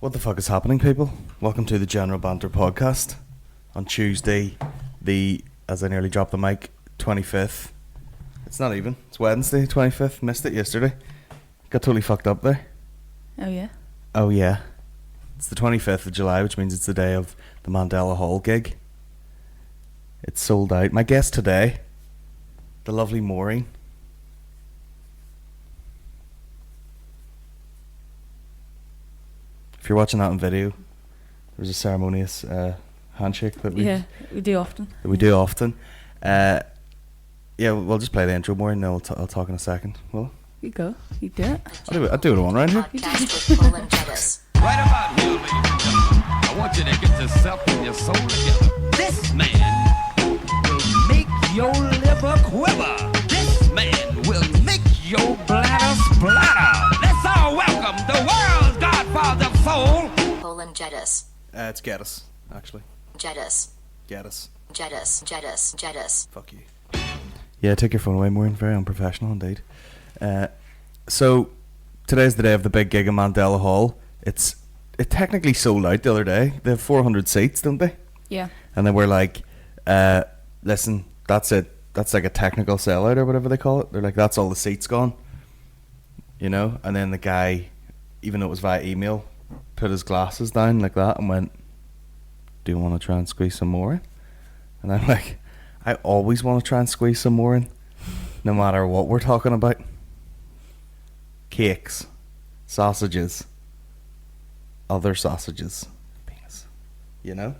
What the fuck is happening, people? Welcome to the General Banter Podcast. On Tuesday, as I nearly dropped the mic, 25th. It's not even. It's Wednesday, 25th. Missed it yesterday. Got totally fucked up there. Oh, yeah? Oh, yeah. It's the 25th of July, which means it's the day of the Mandela Hall gig. It's sold out. My guest today, the lovely Maureen. If you're watching that on video, there's a ceremonious handshake that we do often. Yeah, we'll just play the intro more, and then I'll talk in a second. Well, You go. You do it. I'll do what I want around here. Podcast with Colin Geddis. Right about here, ladies and gentlemen, I want you to get yourself and your soul together. This man will make your liver quiver. This man will make your bladder splatter. Let's all welcome the world's godfather of soul, Colin Geddis. It's Geddis, actually. Geddis. Geddis. Geddis. Fuck you. Yeah, take your phone away, Maureen. Very unprofessional indeed. So today's the day of the big gig in Mandela Hall. It technically sold out the other day. They have 400 seats, don't they? Yeah. And they were like, listen, that's it. That's like a technical sellout or whatever they call it. They're like, that's all the seats gone. You know? And then the guy, even though it was via email, put his glasses down like that and went, do you want to try and squeeze some more in? And I'm like, I always want to try and squeeze some more in, no matter what we're talking about. Cakes, sausages, other sausages, penis, you know?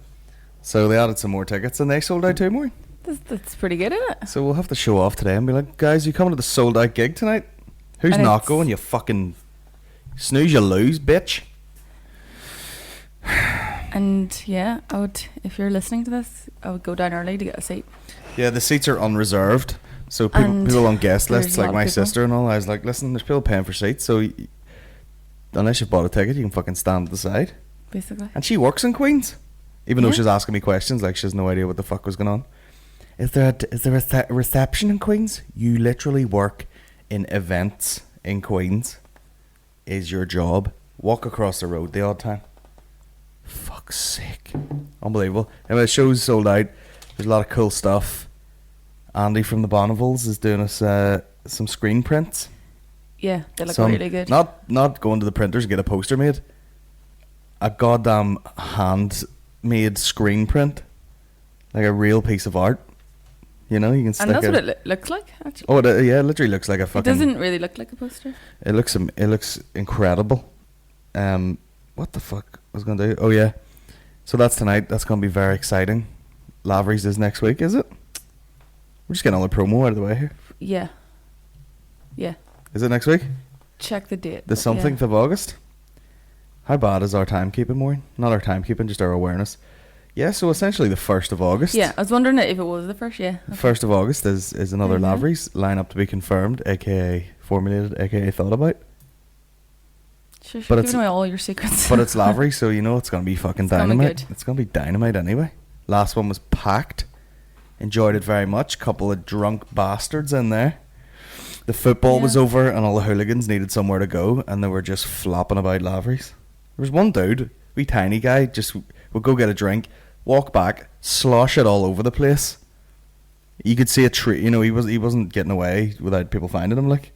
So they added some more tickets and they sold out 2 more. That's pretty good, isn't it? So we'll have to show off today and be like, guys, you coming to the sold out gig tonight? Who's And not it's- going? You fucking snooze, you lose, bitch. And yeah, I would, if you're listening to this, I would go down early to get a seat. Yeah, the seats are unreserved. So And people on guest there's lists, a lot like of my people. sister and all, I was like, listen, there's people paying for seats, so unless you've bought a ticket, you can fucking stand at the side. Basically. And she works in Queens, even though Yeah. she's asking me questions like she has no idea what the fuck was going on. Is there a reception in Queens? You literally work in events in Queens. Is your job. Walk across the road the odd time. Fuck's sake. Unbelievable. Anyway, the show's sold out. There's a lot of cool stuff. Andy from the Bonnevils is doing us some screen prints. Yeah, they look Some- really good. Not going to the printers and get a poster made. A goddamn handmade screen print. Like a real piece of art. You know, you can stick And that's it. what it looks like, actually. Oh, it literally looks like a It fucking... doesn't really look like a poster. It looks incredible. What the fuck was I going to do? Oh, yeah. So that's tonight. That's going to be very exciting. Lavery's is next week, is it? We're just getting all the promo out of the way here. Yeah. Yeah. Is it next week? Check the date. The but something of August? How bad is our timekeeping, Maureen? Not our timekeeping, just our awareness. Yeah, so essentially the 1st of August. Yeah, I was wondering if it was the first, yeah. The 1st of August is another Mhm. Lavery's line up to be confirmed, aka formulated, aka thought about. Sure, But giving it's- away all your secrets. But it's Lavery, so you know it's going to be fucking It's gonna be dynamite. good. It's going to be dynamite anyway. Last one was packed. Enjoyed it very much. Couple of drunk bastards in there. The football was Yeah. over and all the hooligans needed somewhere to go and they were just flopping about Lavery's. There was one dude, wee tiny guy, just would go get a drink, walk back, slosh it all over the place. You could see a tree, you know, he wasn't getting away without people finding him, like.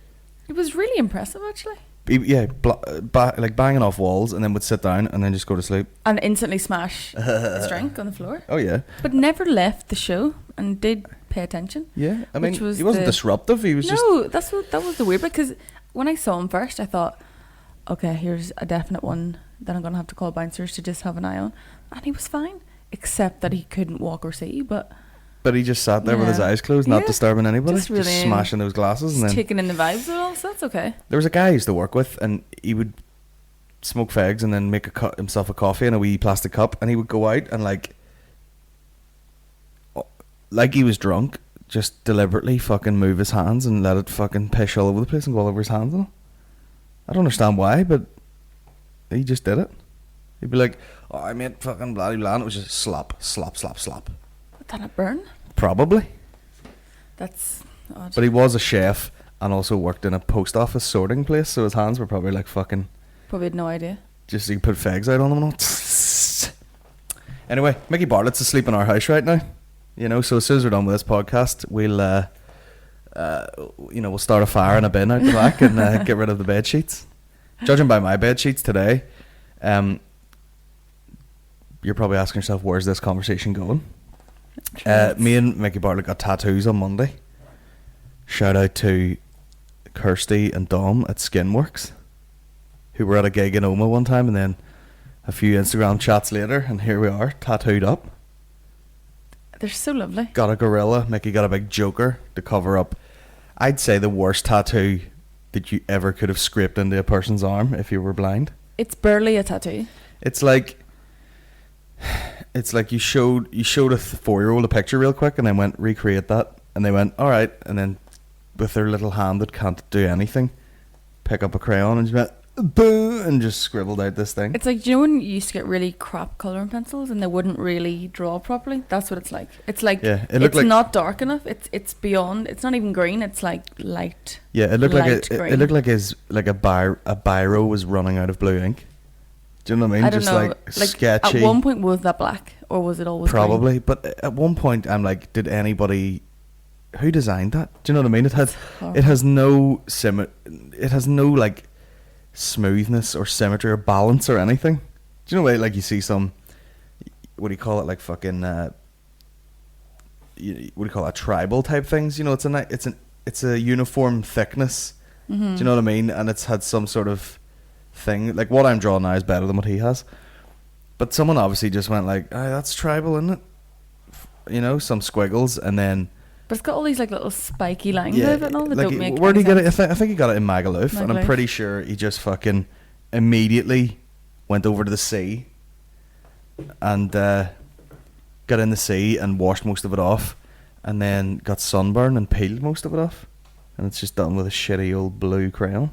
It was really impressive, actually. Like banging off walls and then would sit down and then just go to sleep. And instantly smash his drink on the floor. Oh yeah. But never left the show and did pay attention. Yeah, I mean, Which was he wasn't the- disruptive. He was just... No, that was the weird bit, because when I saw him first, I thought, okay, here's a definite one that I'm going to have to call bouncers to just have an eye on. And he was fine, except that he couldn't walk or see, but But he just sat there with his Yeah. eyes closed, not Yeah, distrubing anybody, just just really smashing those glasses. And just then taking in the vibes of it all, so that's okay. there was a guy I used to work with, and he would smoke fags and then make himself a coffee in a wee plastic cup, and he would go out and like he was drunk, just deliberately fucking move his hands and let it fucking piss all over the place and go all over his hands. And all. I don't understand why, but he just did it. He'd be like, "Oh, I made fucking blah blah," and it was just slop. Would that not burn? Probably. That's odd. But he was a chef and also worked in a post office sorting place, so his hands were probably like fucking Probably had no idea. Just so you put fags out on them and all. Anyway, Mickey Bartlett's asleep in our house right now. You know, so as soon as we're done with this podcast, we'll we'll start a fire in a bin out the back and get rid of the bed sheets. Judging by my bed sheets today, you're probably asking yourself, where's this conversation going? Me and Mickey Bartlett got tattoos on Monday. Shout out to Kirsty and Dom at Skinworks, who were at a gig in Oma one time, and then a few Instagram chats later, and here we are, tattooed up. They're so lovely. Got a gorilla. Mickey got a big joker to cover up, I'd say, the worst tattoo that you ever could have scraped into a person's arm if you were blind. It's barely a tattoo. It's like you showed a 4-year-old a picture real quick and then went, recreate that, and they went, alright, and then with their little hand that can't do anything, pick up a crayon and just went, boo, and just scribbled out this thing. It's like, you know when you used to get really crap colouring pencils and they wouldn't really draw properly? That's what it's like. It's like, yeah, it's like, not dark enough. It's beyond. It's not even green. It's like light. Yeah, it looked light like green. it looked like a biro was running out of blue ink. Do you know what I mean? I don't just know. like sketchy. At one point, was that black or was it always probably? green? But at one point, I'm like, did anybody? Who designed that? Do you know what I mean? It has no It has no like smoothness or symmetry or balance or anything. Do you know like you see some, what do you call it, like fucking what do you call it, tribal type things? You know, it's a uniform thickness. Mm-hmm. Do you know what I mean? And it's had some sort of thing. Like what I'm drawing now is better than what he has. But someone obviously just went like, that's tribal, isn't it? You know, some squiggles, and then. But it's got all these like little spiky lines over it and all that like don't make where did he any get sense. it? I think he got it in Magaluf, and I'm pretty sure he just fucking immediately went over to the sea and got in the sea and washed most of it off, and then got sunburn and peeled most of it off, and it's just done with a shitty old blue crayon.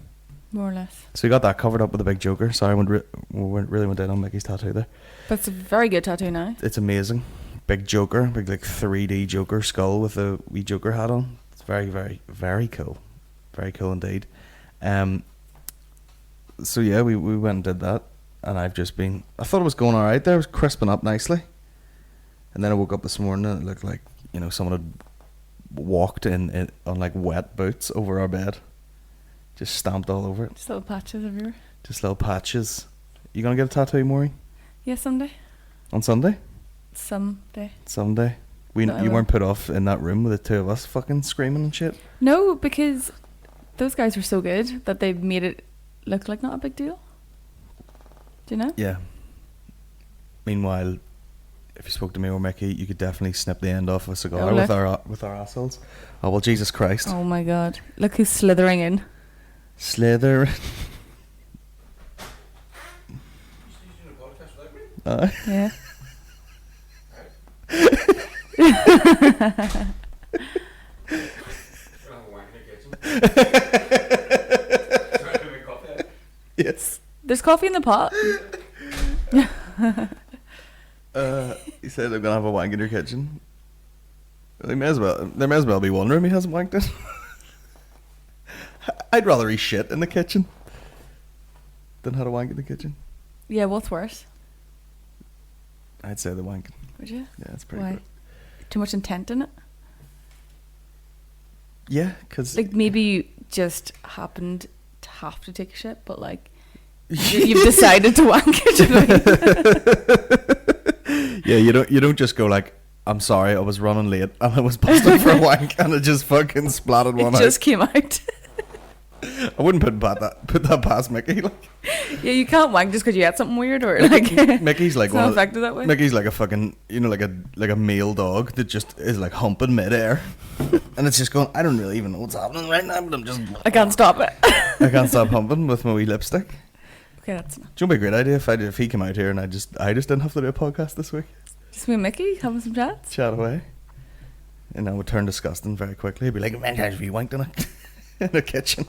More or less. So he got that covered up with a big joker. Sorry, I really went down on Mickey's tattoo there. But it's a very good tattoo now. It's amazing. Big joker, big like 3D joker skull with a wee joker hat on. It's very, very, very cool. Very cool indeed. So yeah, we went and did that, and I thought it was going alright there. It was crisping up nicely. And then I woke up this morning and it looked like, you know, someone had walked in on like wet boots over our bed. Just stamped all over it. Just little patches everywhere. Just little patches. You gonna get a tattoo, Maureen? Yeah, someday. On Sunday? Someday. You weren't put off in that room with the two of us fucking screaming and shit? No, because those guys were so good that they made it look like not a big deal. Do you know? Yeah. Meanwhile, if you spoke to me or Mickey, you could definitely snip the end off a cigar with our assholes. Oh well, Jesus Christ! Oh my God! Look who's slithering in. Slither. Yeah. Yes. There's coffee in the pot. He said I'm gonna have a wank in your kitchen. Well, there may as well be one room he hasn't wanked in. I'd rather he shit in the kitchen than had a wank in the kitchen. Yeah, what's worse? I'd say the wanking. Would you? Yeah, it's pretty Why? good. Too much intent in it? Yeah, because Like maybe you just happened to have to take a shit, but like you've decided to wank it. You know what I mean? yeah, you don't just go like, I'm sorry, I was running late and I was busting for a wank and it just fucking splattered one out. It just came out. I wouldn't put that past Mickey. Like, Yeah, you can't wank just because you had something weird or like. Mickey's like it's not one affected that way. Mickey's like a fucking, you know, like a male dog that just is like humping midair, and it's just going. I don't really even know what's happening right now, but I'm just. I can't stop it. I can't stop humping with my wee lipstick. Okay, that's not. Do you know what would be a great idea if he came out here and I just didn't have to do a podcast this week? Just me and Mickey having some chats. Chat away, and I would turn disgusting very quickly. He'd be like, "Man, have you wanked in in the kitchen?"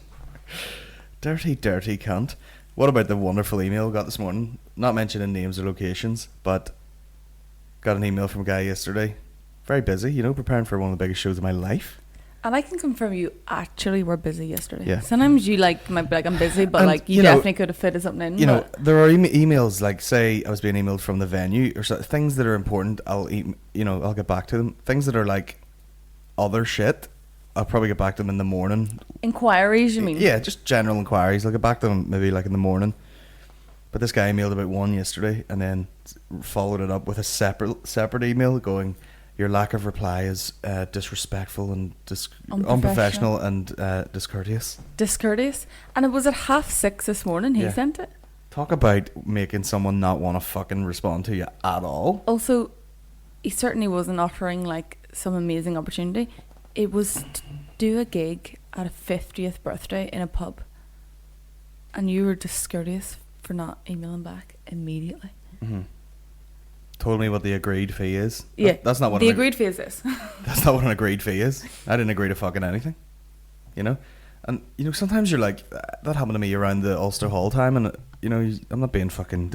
Dirty cunt. What about the wonderful email we got this morning? Not mentioning names or locations, but got an email from a guy yesterday. Very busy, you know, preparing for one of the biggest shows of my life. And I can confirm you actually were busy yesterday. Yeah. Sometimes you might be like, I'm busy, but And, like you you know, definitely could have fitted something in. You know, but- there are emails like, say I was being emailed from the venue or things that are important. I'll get back to them. Things that are like other shit, I'll probably get back to them in the morning. Inquiries, you mean? Yeah, just general inquiries. I'll get back to them maybe like in the morning. But this guy emailed about one yesterday and then followed it up with a separate email going, your lack of reply is disrespectful and unprofessional and discourteous. Discourteous. And it was at 6:30 this morning he Yeah. sent it. Talk about making someone not want to fucking respond to you at all. Also, he certainly wasn't offering like some amazing opportunity. It was to do a gig at a 50th birthday in a pub. And you were discourteous for not emailing back immediately. Mm-hmm. Told me what the agreed fee is. Yeah. That's not what the agreed fee is this. That's not what an agreed fee is. I didn't agree to fucking anything. You know? And, you know, sometimes you're like, that happened to me around the Ulster Hall time, and, you know, I'm not being fucking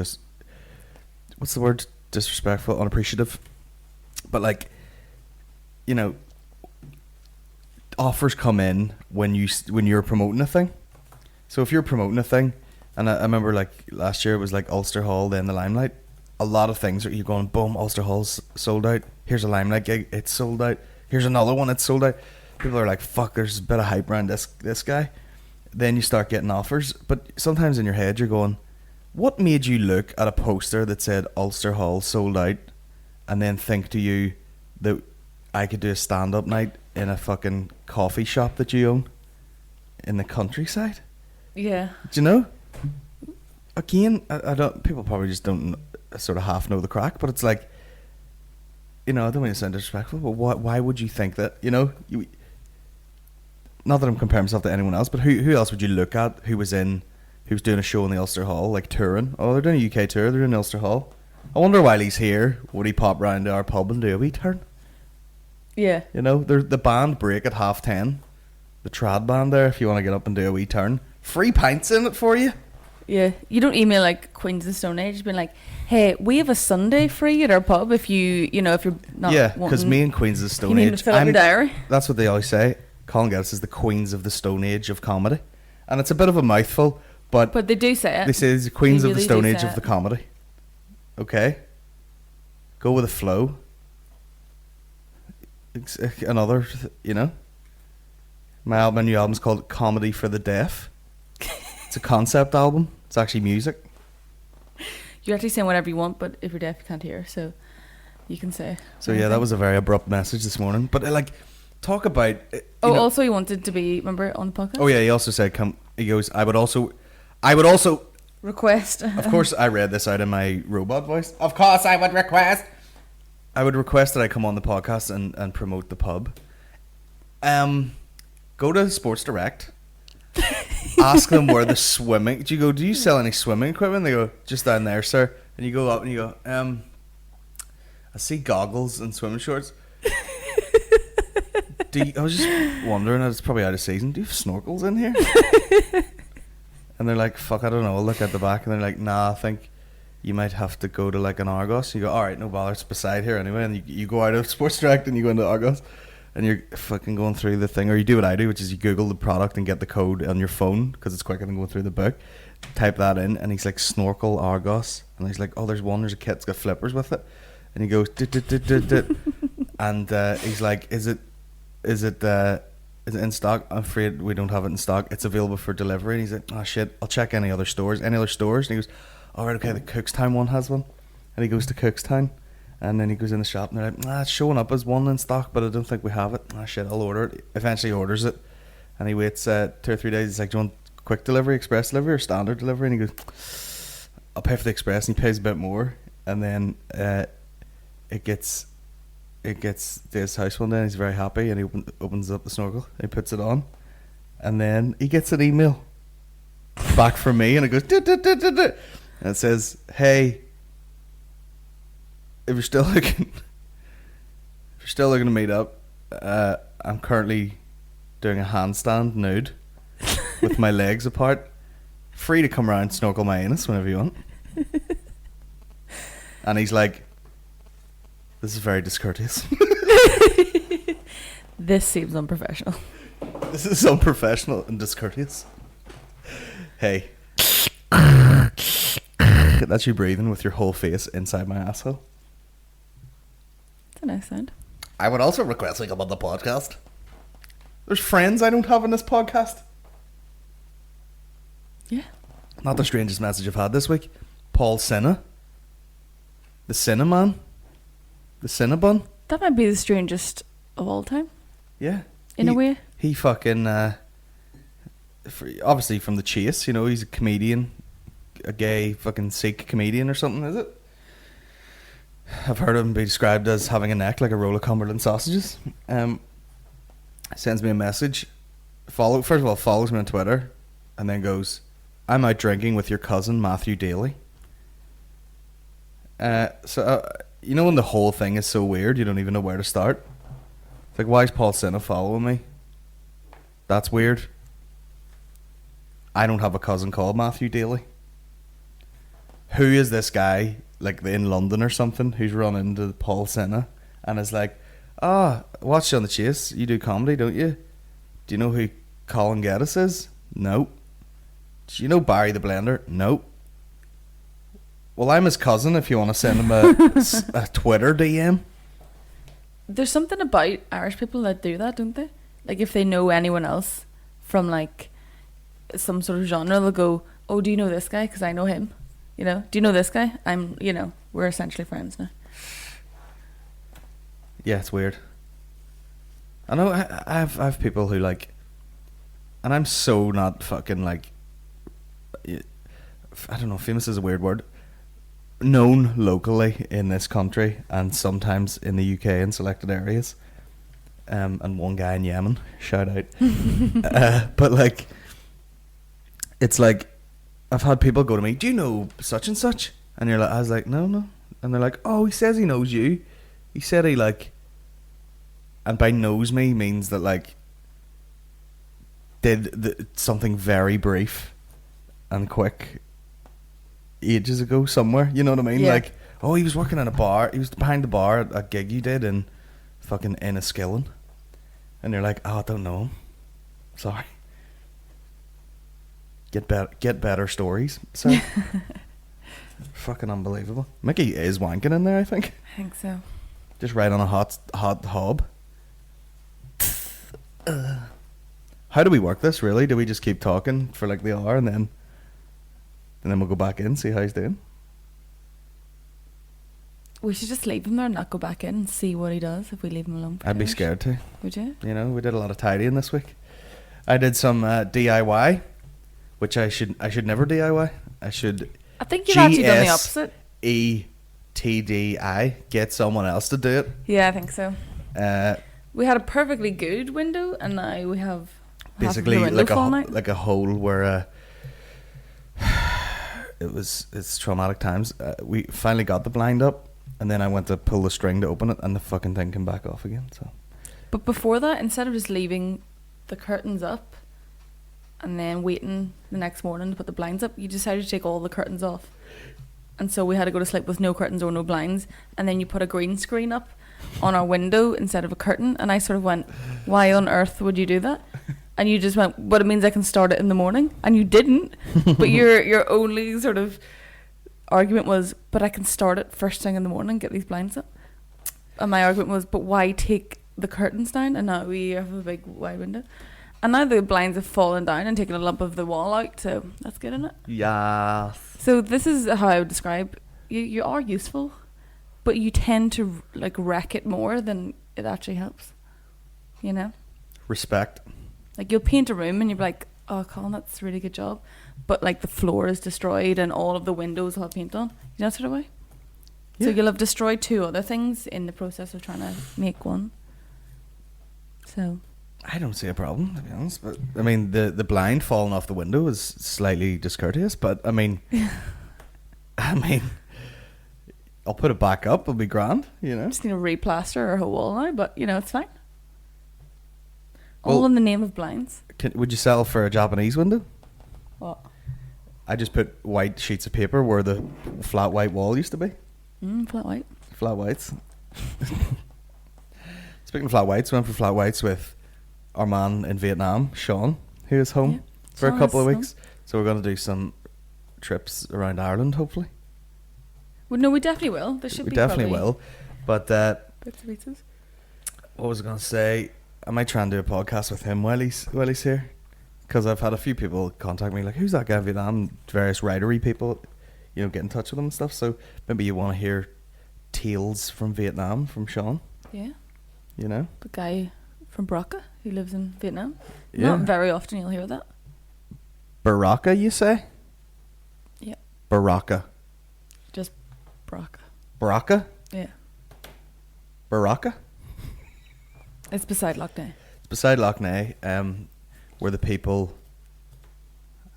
what's the word? Disrespectful, unappreciative. But, like, you know, offers come in when you're promoting a thing. So if you're promoting a thing, and I remember, like, last year it was, like, Ulster Hall, then the Limelight. A lot of things you're going, boom, Ulster Hall's sold out. Here's a Limelight gig, it's sold out. Here's another one, it's sold out. People are like, fuck, there's a bit of hype around this guy. Then you start getting offers. But sometimes in your head you're going, what made you look at a poster that said Ulster Hall sold out and then think to you that I could do a stand-up night in a fucking coffee shop that you own in the countryside? Yeah. Do you know? Again, I don't. People probably just don't sort of half know the crack, but it's like, you know, I don't mean to sound disrespectful, but why would you think that? You know, not that I'm comparing myself to anyone else, but who else would you look at who was doing a show in the Ulster Hall, like touring? Oh, they're doing a UK tour. They're doing the Ulster Hall. I wonder while he's here, would he pop round to our pub and do a wee turn? Yeah. You know, the band break at 10:30. The trad band there, if you want to get up and do a wee turn, free pints in it for you. Yeah. You don't email like Queens of the Stone Age being like, hey, we have a Sunday free at our pub if you're not. Yeah, because me and Queens of the Stone you need to Age, fill out your diary. That's what they always say. Colin Geddis is the Queens of the Stone Age of comedy, and it's a bit of a mouthful, but they do say it. they say it's the Queens They of the really Stone do Age say of the it. comedy. Okay, go with the flow. Another, you know, my new album's called Comedy for the Deaf. It's a concept album. It's actually music. You're actually saying whatever you want, but if you're deaf, you can't hear, so you can say. So yeah, that was a very abrupt message this morning. But like, talk about. Oh, also he wanted to be, remember, on the podcast? Oh yeah, he also said, "Come." He goes, I would also. Request. Of course, I read this out in my robot voice. Of course, I would request. I would request that I come on the podcast and promote the pub. Go to Sports Direct. Ask them where the swimming. Do you sell any swimming equipment? They go, just down there, sir. And you go up and you go, I see goggles and swimming shorts. I was just wondering, it's probably out of season. Do you have snorkels in here? And they're like, fuck, I don't know. I'll look at the back. And they're like, nah, I think you might have to go to like an Argos. You go, alright, no bother, it's beside here anyway. And you go out of Sports Direct and you go into Argos. And you're fucking going through the thing, or you do what I do, which is you Google the product and get the code on your phone because it's quicker than going through the book. Type that in, and he's like, snorkel Argos, and he's like, oh, there's a kit's got flippers with it, and he goes, and he's like, is it in stock? I'm afraid we don't have it in stock. It's available for delivery. And he's like, oh shit, I'll check any other stores. And he goes, all right, okay, the Cookstown one has one, and he goes to Cookstown. And then he goes in the shop and they're like, it's showing up as one in stock, but I don't think we have it. Shit, I'll order it. Eventually orders it. And he waits 2 or 3 days. He's like, do you want quick delivery, express delivery, or standard delivery? And he goes, I'll pay for the express. And he pays a bit more. And then it gets to his house one day and he's very happy. And he opens up the snorkel. And he puts it on. And then he gets an email back from me. And it goes, and it says, hey, if you're still looking to meet up, I'm currently doing a handstand nude with my legs apart. Free to come around and snorkel my anus whenever you want. And he's like, this is very discourteous. This seems unprofessional. This is unprofessional and discourteous. Hey. That's you breathing with your whole face inside my asshole. That's a nice sound. I would also request to come on the podcast. There's friends I don't have in this podcast. Yeah. Not the strangest message I've had this week. Paul Sinna. The Cinnamon. The Cinnabon. That might be the strangest of all time. Yeah. In a way. He fucking... obviously from The Chase, you know, he's a comedian. A gay fucking Sikh comedian or something, is it? I've heard him be described as having a neck like a roll of Cumberland sausages. Sends me a message. First of all, follows me on Twitter, and then goes, "I'm out drinking with your cousin Matthew Daly." You know when the whole thing is so weird, you don't even know where to start. It's like, why is Paul Sinna following me? That's weird. I don't have a cousin called Matthew Daly. Who is this guy, like in London or something, who's run into Paul Sinna and is like, watch you on The Chase. You do comedy, don't you? Do you know who Colin Geddis is? No. Do you know Barry the Blender? No. Well, I'm his cousin if you want to send him a Twitter DM. There's something about Irish people that do that, don't they? Like if they know anyone else from like some sort of genre, they'll go, "Oh, do you know this guy? Because I know him." You know, do you know this guy? We're essentially friends now. Yeah, it's weird. I know I have people who like, and I'm so not fucking like, I don't know, famous is a weird word, known locally in this country and sometimes in the UK in selected areas, and one guy in Yemen, shout out. But like, it's like, I've had people go to me, "Do you know such and such?" And I was like, no. And they're like, "Oh, he says he knows you. He said he like," and by knows me means that like did something very brief and quick ages ago somewhere. You know what I mean? Yeah. Like, "Oh, he was working in a bar. He was behind the bar at a gig you did in fucking Enniskillen." And you're like, "Oh, I don't know him. Sorry." Get better stories, sir. Fucking unbelievable. Mickey is wanking in there, I think. I think so. Just right on a hot hob. How do we work this, really? Do we just keep talking for like the hour and then we'll go back in, see how he's doing? We should just leave him there and not go back in and see what he does if we leave him alone. I'd be hours. scared to. Would you? You know, we did a lot of tidying this week. I did some DIY, which I should never DIY. I should. I think you've actually done the opposite. ETDI, get someone else to do it. Yeah, I think so. Uh, We had a perfectly good window, and now we have basically half of the window like a hole where it's traumatic times. We finally got the blind up, and then I went to pull the string to open it, and the fucking thing came back off again. So, But before that, instead of just leaving the curtains up and then waiting the next morning to put the blinds up, you decided to take all the curtains off. And so we had to go to sleep with no curtains or no blinds, and then you put a green screen up on our window instead of a curtain, and I sort of went, "Why on earth would you do that?" And you just went, "But it means I can start it in the morning," and you didn't. But your only sort of argument was, "But I can start it first thing in the morning, get these blinds up." And my argument was, "But why take the curtains down?" And now we have a big wide window, and now the blinds have fallen down and taken a lump of the wall out, so that's good, isn't it? yes. So this is how I would describe you. You are useful, but you tend to like wreck it more than it actually helps. You know, Respect. like you'll paint a room and you'll be like, "Oh, Colin, that's a really good job," but like the floor is destroyed and all of the windows will have paint on. You know, that sort of way. So Yeah. you'll have destroyed two other things in the process of trying to make one. So I don't see a problem, to be honest. But I mean, the blind falling off the window is slightly discourteous. But I mean, I'll put it back up. It'll be grand, you know. just need to replaster our whole wall now, but you know it's fine. Well, All in the name of blinds. Would you sell for a Japanese window? What? I just put white sheets of paper where the flat white wall used to be. Flat white. Flat whites. It's Speaking of flat whites, we went for flat whites with our man in Vietnam, Sean, who is home Yeah. for Sean a couple is of weeks. So we're going to do some trips around Ireland, hopefully. Well, no, we definitely will. There should We be definitely probably will. But bits and pieces. what was I going to say? I might try and do a podcast with him while he's here. Because I've had a few people contact me like, who's that guy in Vietnam? Various writery people, get in touch with him and stuff. So maybe you want to hear tales from Vietnam from Sean, Yeah. The guy from Baraka who lives in Vietnam. Yeah. Not very often you'll hear that. Baraka, you say? Yeah. Baraka. Just Baraka. Baraka? Yeah. Baraka? It's beside Loch Ness. It's beside Loch Ness, where the people,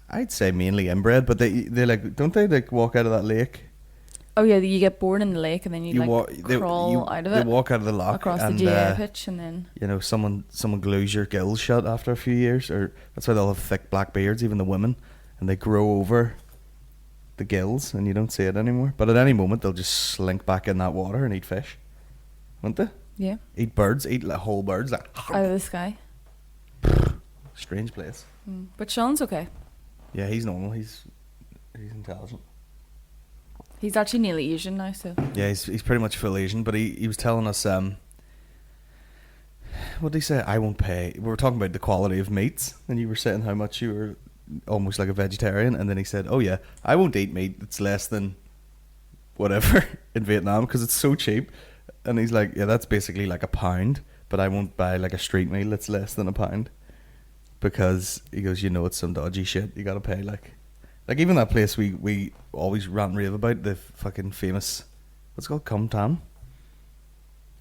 I'd say mainly inbred, but they don't they walk out of that lake? Oh yeah, you get born in the lake and then you crawl out of it. They walk out of the loch across and, the GA pitch and then someone glues your gills shut after a few years, or that's why they'll have thick black beards, even the women, and they grow over the gills and you don't see it anymore. But at any moment they'll just slink back in that water and eat fish, won't they? yeah, Eat birds, eat whole birds. out of the sky. Strange place. But Sean's okay. Yeah, he's normal. He's intelligent. He's actually nearly Asian now, so Yeah, he's pretty much full Asian, but he was telling us, what did he say? I won't pay. We were talking about the quality of meats, and you were saying how much you were almost like a vegetarian, and then he said, oh yeah, I won't eat meat that's less than whatever in Vietnam, because it's so cheap. And he's like, yeah, that's basically like £1, but I won't buy like a street meal that's less than £1. Because he goes, it's some dodgy shit, you gotta pay like even that place we always rant and rave about, the fucking famous, what's it called, Cum Tam.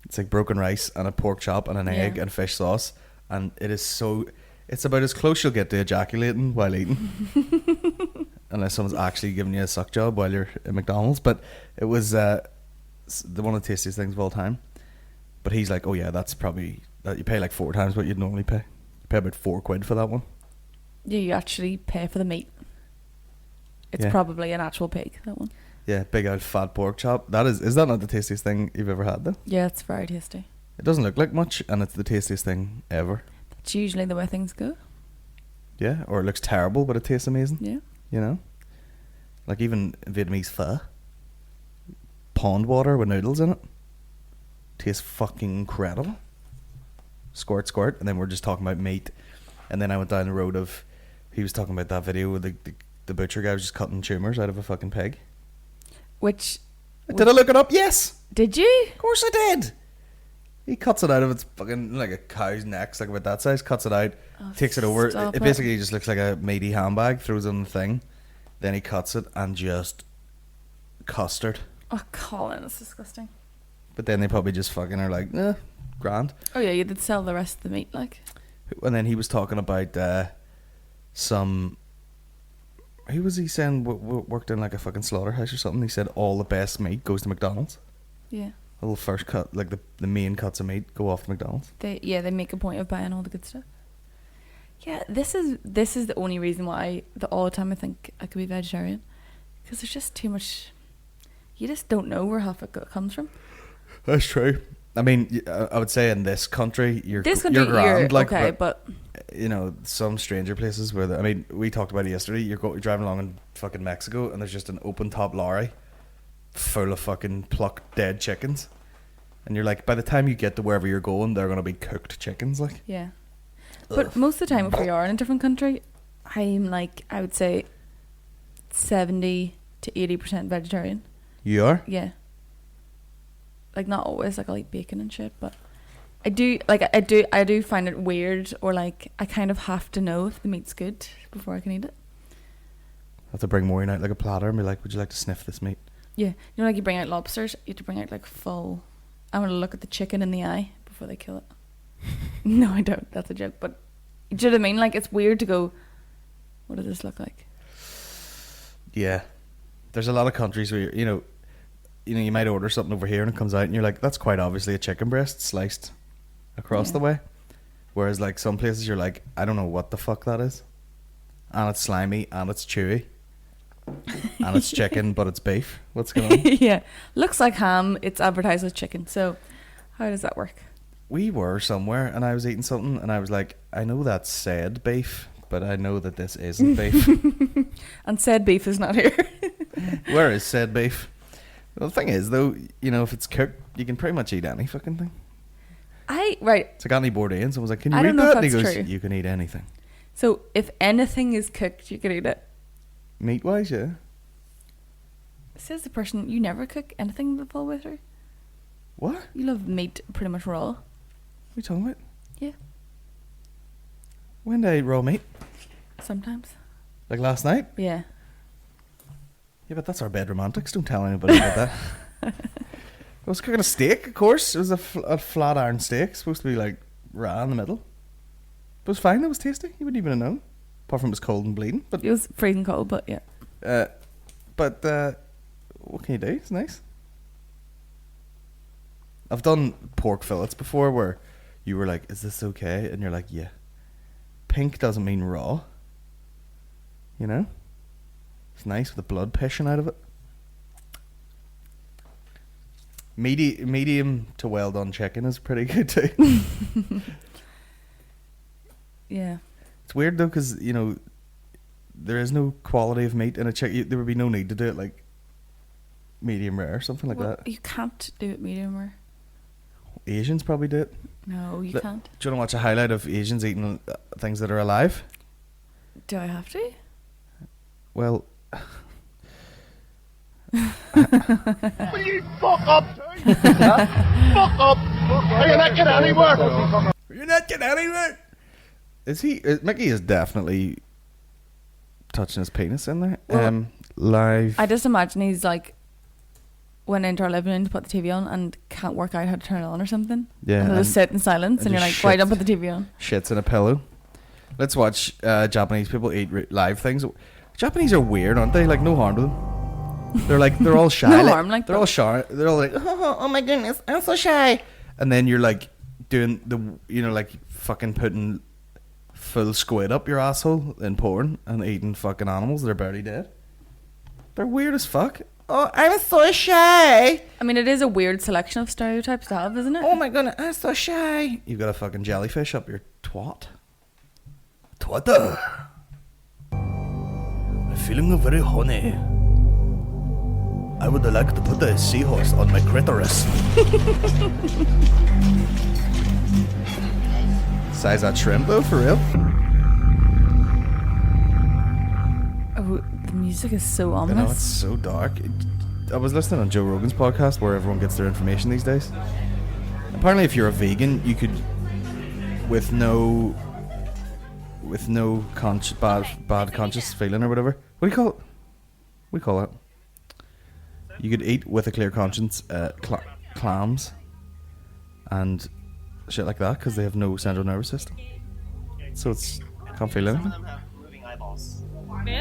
It's like broken rice and a pork chop and an egg and fish sauce, and it's about as close you'll get to ejaculating while eating. Unless someone's actually giving you a suck job while you're at McDonald's. But it was one of the tastiest things of all time. But he's like, oh yeah, that's probably that you pay like 4 times what you'd normally pay. You pay about £4 for that one. yeah, you actually pay for the meat. It's Yeah. probably an actual pig, that one. Yeah, big old fat pork chop. Is that not the tastiest thing you've ever had though? Yeah, it's very tasty. It doesn't look like much, and it's the tastiest thing ever. That's usually the way things go. Yeah, or it looks terrible, but it tastes amazing. Yeah. Like even Vietnamese pho, pond water with noodles in it, tastes fucking incredible. Squirt, squirt, and then we're just talking about meat, and then I went down the road of, he was talking about that video with the butcher guy was just cutting tumours out of a fucking pig. Which Did I look it up? Yes, did you? of course I did. He cuts it out of its fucking, like a cow's neck, it's like about that size, cuts it out, takes it over. stop It it. basically just looks like a meaty handbag, throws it on the thing, then he cuts it and just custard. Oh, Colin, it's disgusting. But then they probably just fucking are like, grand. Oh yeah, you did sell the rest of the meat, like. And then he was talking about who was he saying worked in like a fucking slaughterhouse or something. He said all the best meat goes to McDonald's. Yeah. A little first cut, like the main cuts of meat go off to McDonald's. They make a point of buying all the good stuff. Yeah, this is the only reason why all the time I think I could be vegetarian, because there's just too much. You just don't know where half it comes from. That's true. I mean, I would say in this country, you're grand. You're Like, okay, but some stranger places where we talked about it yesterday. You're driving along in fucking Mexico, and there's just an open top lorry full of fucking plucked dead chickens, and you're like, by the time you get to wherever you're going, they're gonna be cooked chickens, like. yeah. But most of the time, if we are in a different country, I'm like, I would say 70 to 80% vegetarian. You are? Yeah. Like, not always, like I'll eat bacon and shit, but I do find it weird, or like I kind of have to know if the meat's good before I can eat it. I have to bring Maureen out like a platter and be like, would you like to sniff this meat? Yeah. Like you bring out lobsters, you have to bring out like full. I'm gonna look at the chicken in the eye before they kill it. No, I don't. That's a joke. But do you know what I mean? Like, it's weird to go, what does this look like? Yeah. There's a lot of countries where you might order something over here and it comes out and you're like, that's quite obviously a chicken breast sliced across the way. Whereas like some places you're like, I don't know what the fuck that is. And it's slimy and it's chewy. And it's chicken, but it's beef. What's going on? Yeah. Looks like ham. It's advertised as chicken. So how does that work? we were somewhere and I was eating something and I was like, I know that's said beef, but I know that this isn't beef. And said beef is not here. Where is said beef? Well, the thing is, though, you know, if it's cooked, you can pretty much eat any fucking thing. Right. It's like Andy Bourdain. Someone's like, can you I eat don't know that? if And he that's goes, true. you can eat anything. So if anything is cooked, you can eat it. Meat-wise, yeah. Says the person, you never cook anything the full way through. What? What are You love meat pretty much raw. you talking about? Yeah. When did I eat raw meat? Sometimes. Like last night? Yeah. Yeah, but that's our bed romantics. Don't tell anybody about that. I was cooking a steak, of course. It was a flat iron steak, supposed to be like raw in the middle. But it was fine. It was tasty. You wouldn't even have known, apart from it was cold and bleeding. But It was freezing cold, but yeah. What can you do? It's nice. I've done pork fillets before where you were like, "Is this okay?" And you're like, "Yeah." Pink doesn't mean raw. You know, it's nice with the blood pissing out of it. Medium to well done chicken is pretty good too. Yeah. It's weird though, because you know there is no quality of meat in a chicken. There would be no need to do it like medium rare or something like Well, that. you can't do it medium rare. Asians probably do it. No, you Look, can't. Do you want to watch a highlight of Asians eating things that are alive? Do I have to? Well, Will you fuck up? Fuck up! Are you not getting anywhere? you're not getting anywhere. Is he? Mickey is definitely touching his penis in there. Well, Live. I just imagine he's like went into our living room to put the TV on and can't work out how to turn it on or something. Yeah, And he'll just and- sit in silence and and you're like, just why shit. don't put the TV on? Shits in a pillow. Let's watch Japanese people eat live things. Japanese are weird, aren't they? Like no harm to them. They're all shy. No harm, like, they're all shy. They're all like, oh my goodness, I'm so shy. And then you're like doing like fucking putting full squid up your asshole in porn and eating fucking animals that are barely dead. They're weird as fuck. Oh, I'm so shy. I mean, it is a weird selection of stereotypes to have, isn't it? Oh my goodness, I'm so shy. You've got a fucking jellyfish up your twat. Twat. I'm feeling very horny. I would like to put a seahorse on my clitoris. Size that shrimp though, for real? Oh, the music is so I know, it's ominous. so dark. I was listening on Joe Rogan's podcast where everyone gets their information these days. Apparently if you're a vegan, you could, with no bad conscious feeling or whatever. What do you call it? We call it. You could eat with a clear conscience clams and shit like that because they have no central nervous system. So it's can't feel anything. Some of them have moving eyeballs. Really?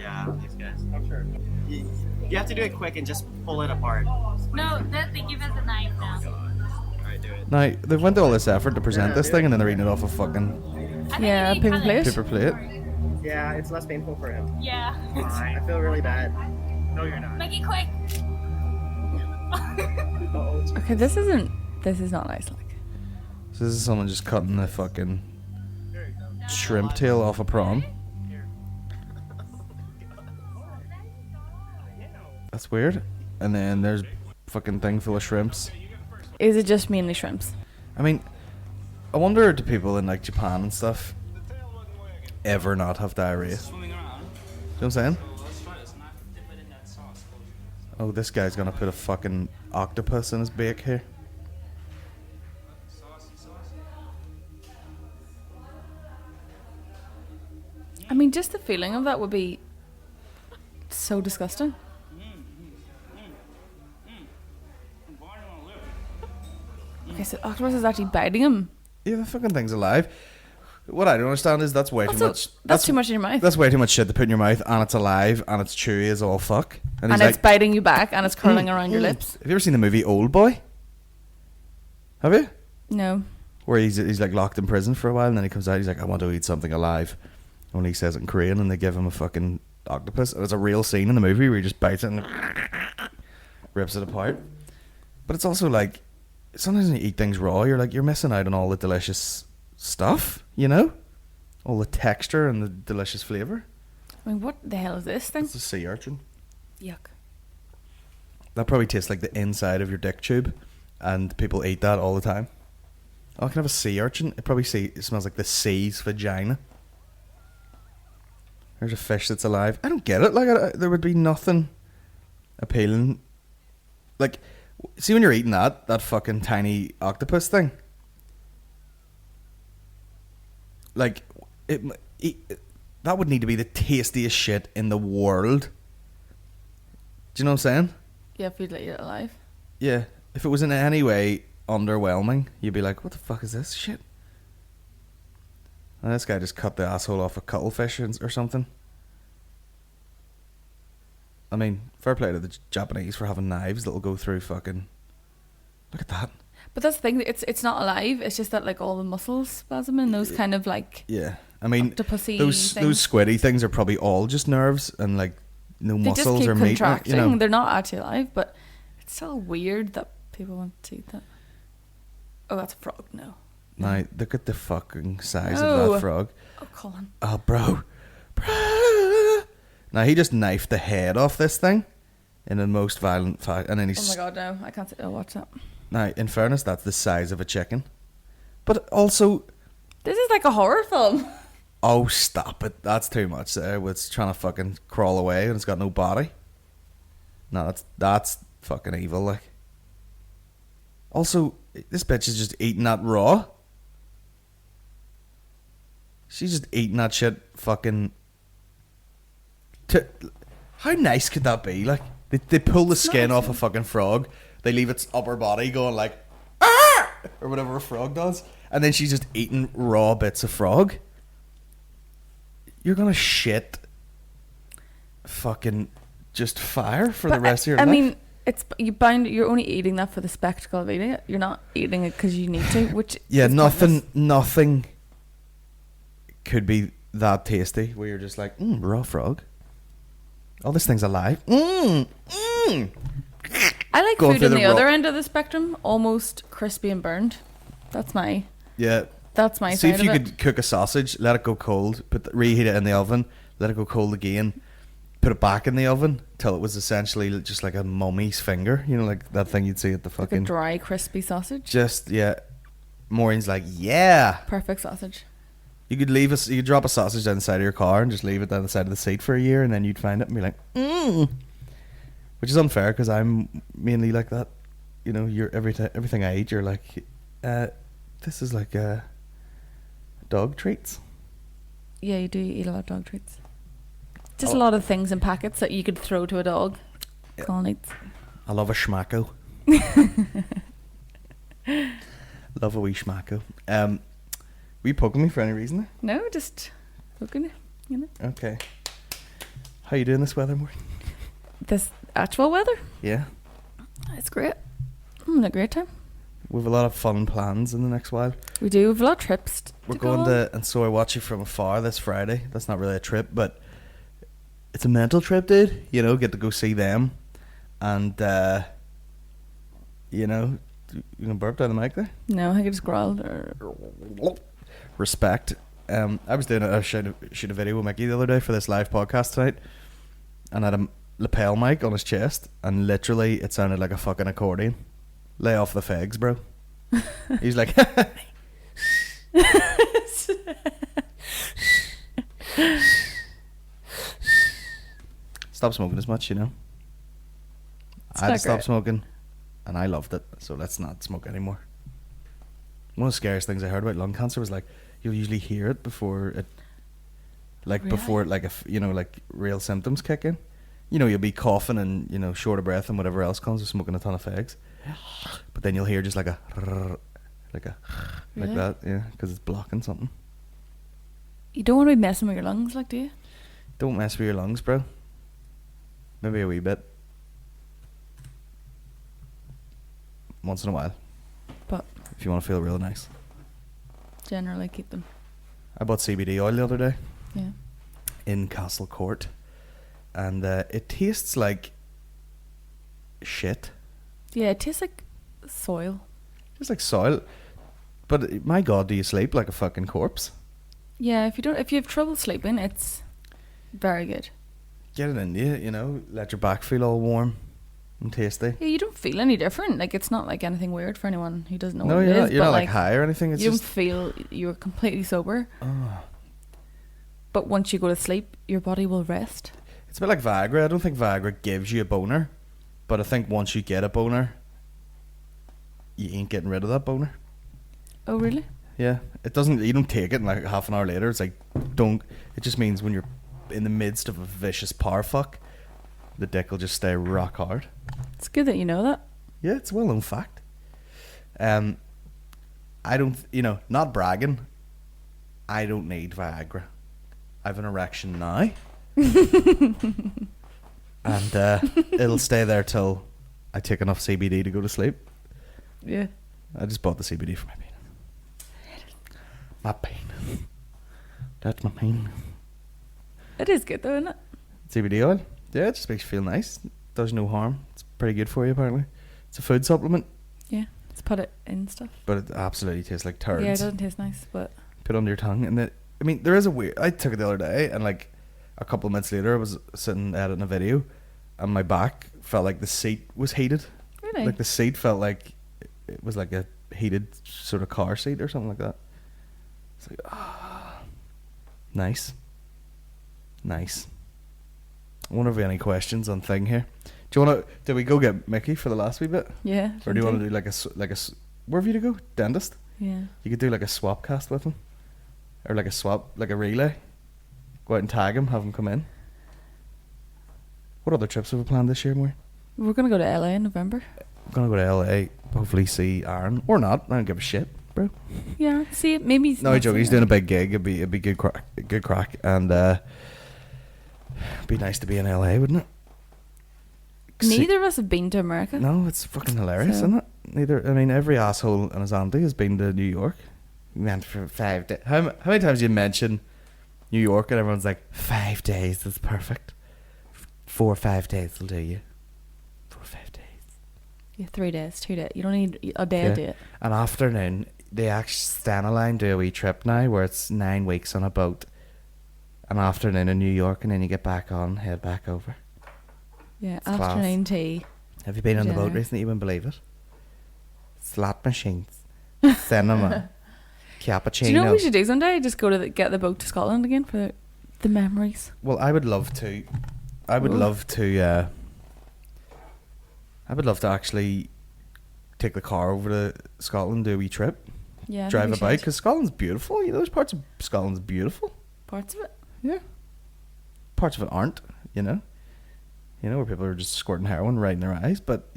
Yeah, these guys. I'm sure. You have to do it quick and just pull it apart. No, they give us a knife now. Alright, do it. Now they've went to all this effort to present this thing and then they're eating it off a fucking I think Yeah, you need paper colours. plate. paper plate. Yeah, it's less painful for him. Yeah. I feel really bad. No, you're not. Make it quick. Oh, Okay, this is not nice. Like, So this is someone just cutting the fucking shrimp tail off a prawn. That's weird. And then there's fucking thing full of shrimps. is it just mainly shrimps? I mean, I wonder do people in like Japan and stuff ever not have diarrhea? You know what I'm saying? Oh, this guy's gonna put a fucking octopus in his bake here. I mean, just the feeling of that would be so disgusting. Okay, so octopus is actually biting him. Yeah, the fucking thing's alive. What I don't understand is that's way too Also, much. that's too much in your mouth. That's way too much shit to put in your mouth, and it's alive, and it's chewy as all fuck. And And he's it's like, biting you back and it's curling around your lips. Have you ever seen the movie Old Boy? Have you? No. Where he's like locked in prison for a while, and then he comes out. He's like, I want to eat something alive. And he says it in Korean, and they give him a fucking octopus. And it's a real scene in the movie where he just bites it and rips it apart. But it's also like, sometimes when you eat things raw, you're missing out on all the delicious stuff, you know? All the texture and the delicious flavour. I mean, what the hell is this thing? It's a sea urchin. Yuck. That probably tastes like the inside of your dick tube, and people eat that all the time. Oh, I can have a sea urchin. It smells like the sea's vagina. There's a fish that's alive. I don't get it. Like, there would be nothing appealing. Like, see when you're eating that fucking tiny octopus thing? Like, that would need to be the tastiest shit in the world. Do you know what I'm saying? Yeah, if you'd eat it alive. Yeah. If it was in any way underwhelming, you'd be like, what the fuck is this shit? And this guy just cut the asshole off a cuttlefish or something. I mean, fair play to the Japanese for having knives that'll go through fucking... Look at that. But that's the thing, it's not alive, it's just that like all the muscles spasm and those kind of like... Yeah. I mean, octopusy those squiddy things are probably all just nerves and like no they muscles just or keep meat. contracting. You know. They're not actually alive, but it's still weird that people want to eat that. Oh, that's a frog. No. Now, look at the fucking size No. of that frog. Oh, Colin. Oh, bro. Now, he just knifed the head off this thing in the most violent fact. And then Oh my god, no. I can't watch that. Now, in fairness, that's the size of a chicken. But also... This is like a horror film. Oh, stop it. That's too much there. It's trying to fucking crawl away and it's got no body. No, that's fucking evil, like. Also, this bitch is just eating that raw. She's just eating that shit fucking... How nice could that be? Like, they pull the skin off a fucking frog. They leave its upper body going like... Ah! Or whatever a frog does. And then she's just eating raw bits of frog. You're gonna shit fucking just fire for the rest of your life. I mean, you're only eating that for the spectacle of eating it. You're not eating it because you need to, which yeah, is nothing could be that tasty where you're just like, raw frog. Oh, this thing's alive. I like Going food through on the the raw- other end of the spectrum, almost crispy and burned. That's my See if side you of it. could cook a sausage, let it go cold, reheat it in the oven, let it go cold again, put it back in the oven till it was essentially just like a mummy's finger. You know, like that thing you'd see at the Like fucking... a dry, crispy sausage. Just, yeah. Maureen's like, yeah. Perfect sausage. You could you could drop a sausage down the side of your car and just leave it down the side of the seat for a year and then you'd find it and be like, Which is unfair because I'm mainly like that. You know, everything I eat, you're like, this is like dog treats. Yeah, you do eat a lot of dog treats. Just a lot of things in packets that you could throw to a dog. Yeah. Colin eats. I love a schmacko. Love a wee schmacko. Were you poking me for any reason? No, just looking, you know. Okay. How you doing this weather, Maureen? This actual weather, Yeah. it's great. I'm having a great time. We have a lot of fun plans in the next while. We do have a lot of trips. We're to go going on. to And So I Watch You From Afar this Friday. That's not really a trip, but it's a mental trip, dude. You know, get to go see them. And, you know, you gonna burp down the mic there? No, I think I just growled. Or Respect. I was doing shoot a video with Mickey the other day for this live podcast tonight, and I had a lapel mic on his chest, and literally it sounded like a fucking accordion. Lay off the fags, bro. He's like, stop smoking as much, you know. I had to stop smoking, and I loved it, so let's not smoke anymore. One of the scariest things I heard about lung cancer was like, you'll usually hear it before it, like Really? before like if you know like real symptoms kick in. You know, you'll be coughing and you know short of breath and whatever else comes with smoking a ton of fags. But then you'll hear just like a like Really? that, yeah, because it's blocking something. you don't want to be messing with your lungs, like, do you? Don't mess with your lungs, bro. Maybe a wee bit. Once in a while. But If you want to feel real nice. generally keep them. I bought CBD oil the other day Yeah. in Castle Court, and it tastes like shit. Yeah, it tastes like soil. Just like soil. But my God, do you sleep like a fucking corpse? Yeah, if you have trouble sleeping, it's very good. Get it in you know, let your back feel all warm and tasty. Yeah, you don't feel any different. Like, it's not like anything weird for anyone who doesn't know No, what it is. you're but not like high or anything. It's you just don't feel you're completely sober. Oh. But once you go to sleep, your body will rest. It's a bit like Viagra. I don't think Viagra gives you a boner, but I think once you get a boner, you ain't getting rid of that boner. Oh, really? Yeah, it doesn't. You don't take it, and like half an hour later, it's like don't. It just means when you're in the midst of a vicious power fuck, the dick will just stay rock hard. It's good that you know that. Yeah, it's a well-known fact. I don't, not bragging. I don't need Viagra. I have an erection now, and it'll stay there till I take enough CBD to go to sleep. Yeah. I just bought the CBD for my penis. My penis. That's my penis. It is good though, isn't it? CBD oil. Yeah, it just makes you feel nice. Does no harm. It's pretty good for you, apparently. It's a food supplement. Yeah. Let's put it in stuff. But it absolutely tastes like turds. Yeah, it doesn't taste nice, but... Put it under your tongue. And there is a weird... I took it the other day, and like a couple of minutes later, I was sitting editing a video, and my back felt like the seat was heated. Really? Like the seat felt like it was like a heated sort of car seat or something like that. It's like, nice. Nice. I wonder if we have any questions on thing here. Do you want to... Did we go get Mickey for the last wee bit? Yeah. Or do you want to do like a... Where have you to go? Dentist? Yeah. You could do like a swap cast with him. Or like a swap... Like a relay. Go out and tag him. Have him come in. What other trips have we planned this year, Maureen? We're going to go to LA in November. We're going to go to LA. Hopefully see Aaron. Or not. I don't give a shit, bro. Yeah. See it. Maybe... No, he's joking. He's doing a big gig. It'd be good crack. And it'd be nice to be in LA, wouldn't it? Neither of us have been to America. No, it's fucking hilarious, isn't it? Neither. I mean, every asshole and his auntie has been to New York. We went for 5 days. How many times you mention New York and everyone's like, 5 days, that's perfect. 4 or 5 days will do you. 4 or 5 days. Yeah, 3 days, 2 days. You don't need a day to do it. An afternoon. They actually stand a line do a wee trip now where it's 9 weeks on a boat. An afternoon in New York, and then you get back on, head back over. Yeah, It's afternoon tea. Have you been on the boat Dinner. recently? You wouldn't believe it. Slot machines, cinema, cappuccino. Do you know what we should do someday? Just go to get the boat to Scotland again for the memories. Well, I would love to. I would love to actually take the car over to Scotland, do a wee trip, Yeah. drive we a bike, should. because Scotland's beautiful. You know, there's parts of Scotland's beautiful. Parts of it. Yeah. Parts of it aren't. Where people are just squirting heroin right in their eyes, but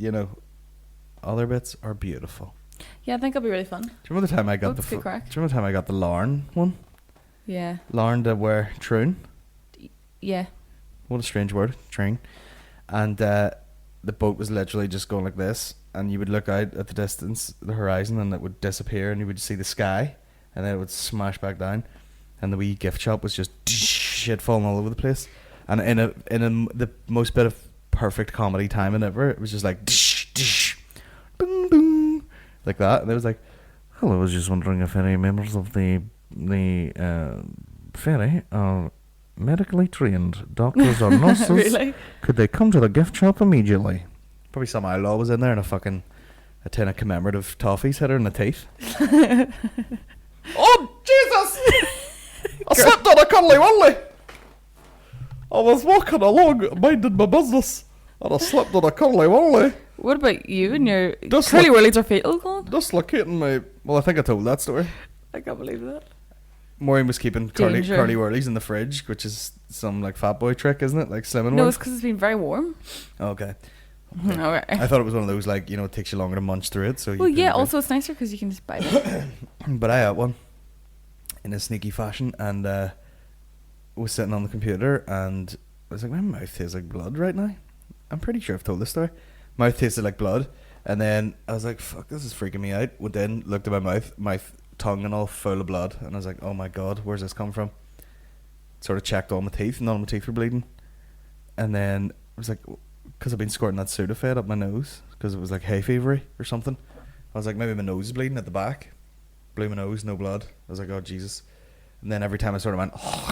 other bits are beautiful. Yeah, I think it'll be really fun. Do you remember the time I got Boat's good crack. Do you remember the time I got the Larn one? Yeah. Larn to wear troon. Yeah. What a strange word, train. And the boat was literally just going like this, and you would look out at the distance, the horizon, and it would disappear, and you would see the sky, and then it would smash back down, and the wee gift shop was just shit falling all over the place. And in the most bit of perfect comedy timing ever, it was just like boom boom like that, and it was like, hello, I was just wondering if any members of the ferry are medically trained doctors or nurses. Really? Could they come to the gift shop immediately? Probably some outlaw was in there and a tin of commemorative toffees hit her in the teeth. Oh Jesus! I slipped on a cuddly wuddly. I was walking along, minding my business, and I slipped on a cuddly wuddly. What about you and your Just curly like- whirlies are fatal, Colin? Dislocating my... Well, I think I told that story. I can't believe that. Maureen was keeping curly Danger. whirlies in the fridge, which is some like fat boy trick, isn't it? Like slimming No, one. it's because it's been very warm. Okay. Okay. I thought it was one of those it takes you longer to munch through it. So Well, you yeah, can- also it's nicer because you can just bite it. But I had one in a sneaky fashion, and was sitting on the computer, and I was like, my mouth tastes like blood right now. I'm pretty sure I've told this story. Mouth tasted like blood, and then I was like, fuck, this is freaking me out. Went in, looked at my tongue and all full of blood, and I was like, oh my god, where's this come from? Sort of checked all my teeth, none of my teeth were bleeding. And then I was like, because I've been squirting that Sudafed up my nose, because it was like hay fevery or something. I was like, maybe my nose is bleeding at the back. Blew my nose, no blood. I was like, oh Jesus. And then every time I sort of went, oh,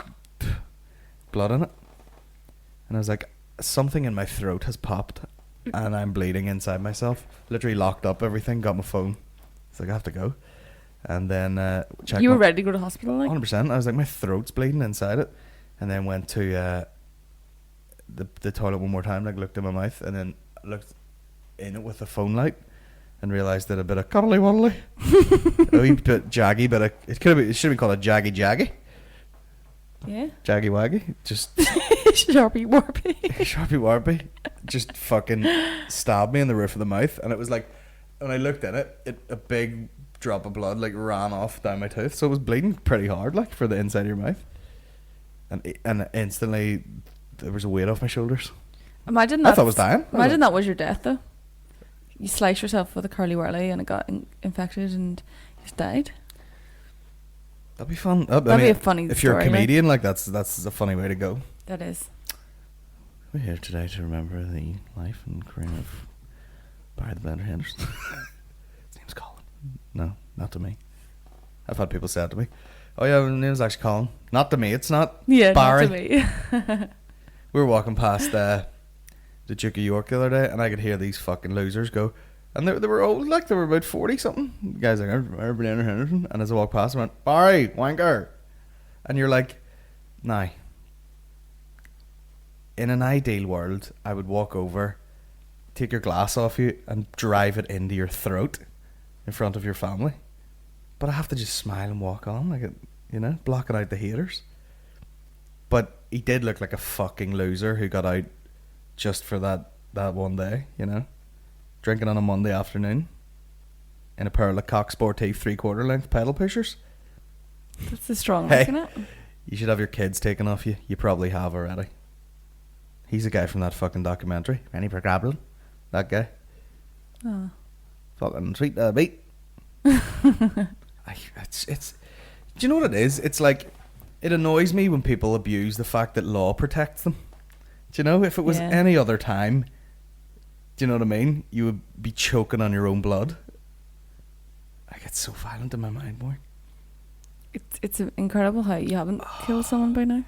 blood in it. And I was like, something in my throat has popped and I'm bleeding inside myself. Literally locked up everything, got my phone. It's like, I have to go. And then checked. You were ready to go to hospital, like? 100%. I was like, my throat's bleeding inside it. And then went to the toilet one more time, like looked in my mouth, and then looked in it with the phone light and realised that a bit of cuddly wuddly. A wee bit jaggy, but it should have been called a jaggy jaggy. Yeah. Jaggy waggy. Just Sharpie warpy. Sharpie warpy. Just fucking stabbed me in the roof of the mouth. And it was like, when I looked in it, a big drop of blood like ran off down my tooth. So it was bleeding pretty hard, like, for the inside of your mouth. And instantly there was a weight off my shoulders. Imagine that. I thought I was dying. Imagine that was your death, though. You sliced yourself with a curly whirly and it got infected and you just died. That'd be fun. That'd be a funny If you're a story, comedian, like that's a funny way to go. That is. We're here today to remember the life and career of Barry the Blender Henderson. His name's Colin. No, not to me. I've had people say that to me. Oh yeah, his name's actually Colin. Not to me. It's not. Yeah, Barry. not to me. We were walking past the Duke of York the other day, and I could hear these fucking losers go, and they were old, like they were about 40 something. The guy's like, I remember Blender Henderson, and as I walked past, I went, Barry, wanker, and you're like, nah. In an ideal world, I would walk over, take your glass off you, and drive it into your throat in front of your family. But I have to just smile and walk on, like it, you know, blocking out the haters. But he did look like a fucking loser who got out just for that one day, you know, drinking on a Monday afternoon in a pair of Coq Sportive 3/4 length pedal pushers. That's a strong Hey, look, isn't it? you should have your kids taken off you. You probably have already. He's a guy from that fucking documentary, Penny per Grabbling. That guy. Oh. Fucking sweet beat. It's. Do you know what it is? It's like, it annoys me when people abuse the fact that law protects them. Do you know, if it was any other time, do you know what I mean? You would be choking on your own blood. I get so violent in my mind, boy. It's incredible how you haven't killed someone by now.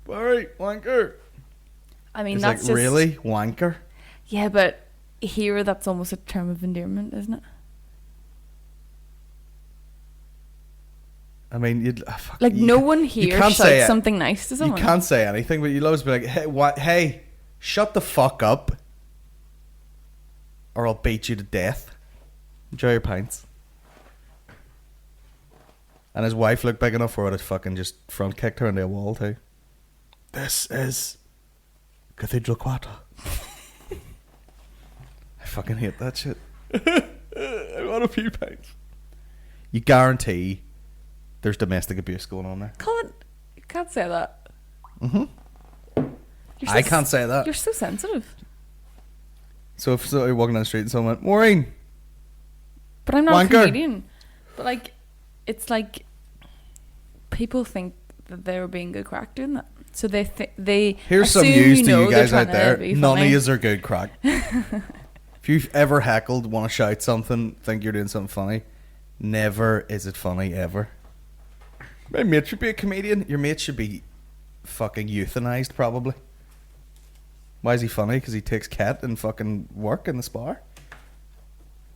Barry, wanker. I mean, It's that's like, just... really? Wanker? Yeah, but here that's almost a term of endearment, isn't it? I mean, like, no one here shouts something nice to someone. You can't say anything, but you'll always be like, hey, hey, shut the fuck up, or I'll beat you to death. Enjoy your pints. And his wife looked big enough for it to fucking just front kicked her into a wall too. This is Cathedral Quarter. I fucking hate that shit. I want a few pints. You guarantee there's domestic abuse going on there. Colin, you can't say that. I can't say that. You're so sensitive. So if you're walking down the street and someone went, Maureen, but I'm not wanker. a comedian. But like, it's like people think that they were being good crack doing that. So they here's some assume news you to know you they're guys out trying there. to be None of funny. yous are good crack. If you've ever heckled, want to shout something, think you're doing something funny, never is it funny ever. My mate should be a comedian. Your mate should be fucking euthanized, probably. Why is he funny? Because he takes cat and fucking work in the spar.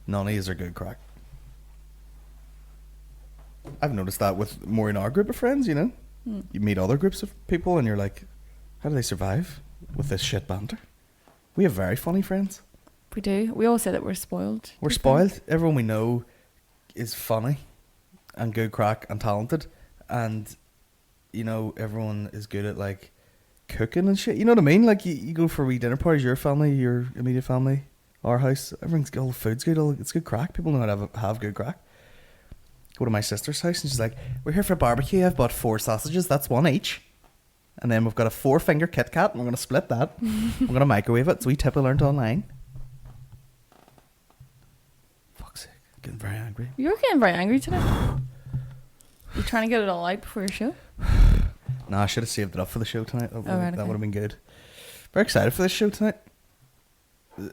None of yous are good crack. I've noticed that with more in our group of friends, you know. You meet other groups of people and you're like, how do they survive with this shit banter? We have very funny friends. We do. We all say that we're spoiled. We're spoiled. Everyone we know is funny and good crack and talented. And, you know, everyone is good at, like, cooking and shit. You know what I mean? Like, you go for a wee dinner parties, your family, your immediate family, our house. Everything's good. All the food's good. It's good crack. People know how to have good crack. Go to my sister's house and she's like, we're here for a barbecue. I've bought 4 sausages. That's 1 each. And then we've got a 4-finger Kit Kat and we're going to split that. We're going to microwave it. It's a wee tip I learned online. Fuck's sake. Getting very angry. You're getting very angry today. You're trying to get it all out before your show? Nah, I should have saved it up for the show tonight. That okay. would have been good. Very excited for this show tonight.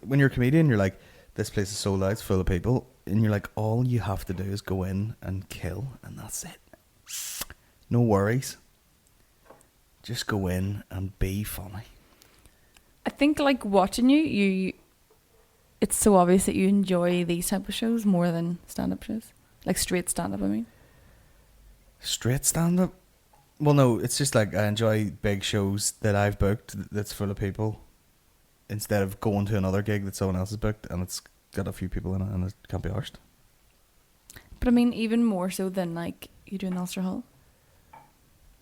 When you're a comedian, you're like, this place is sold out, it's full of people, and you're like, all you have to do is go in and kill, and that's it. No worries. Just go in and be funny. I think like watching you, it's so obvious that you enjoy these type of shows more than stand-up shows. Like straight stand-up, I mean. Straight stand-up? Well, no, it's just like I enjoy big shows that I've booked that's full of people instead of going to another gig that someone else has booked and it's got a few people in it and it can't be arsed. But I mean, even more so than like you do in Ulster Hall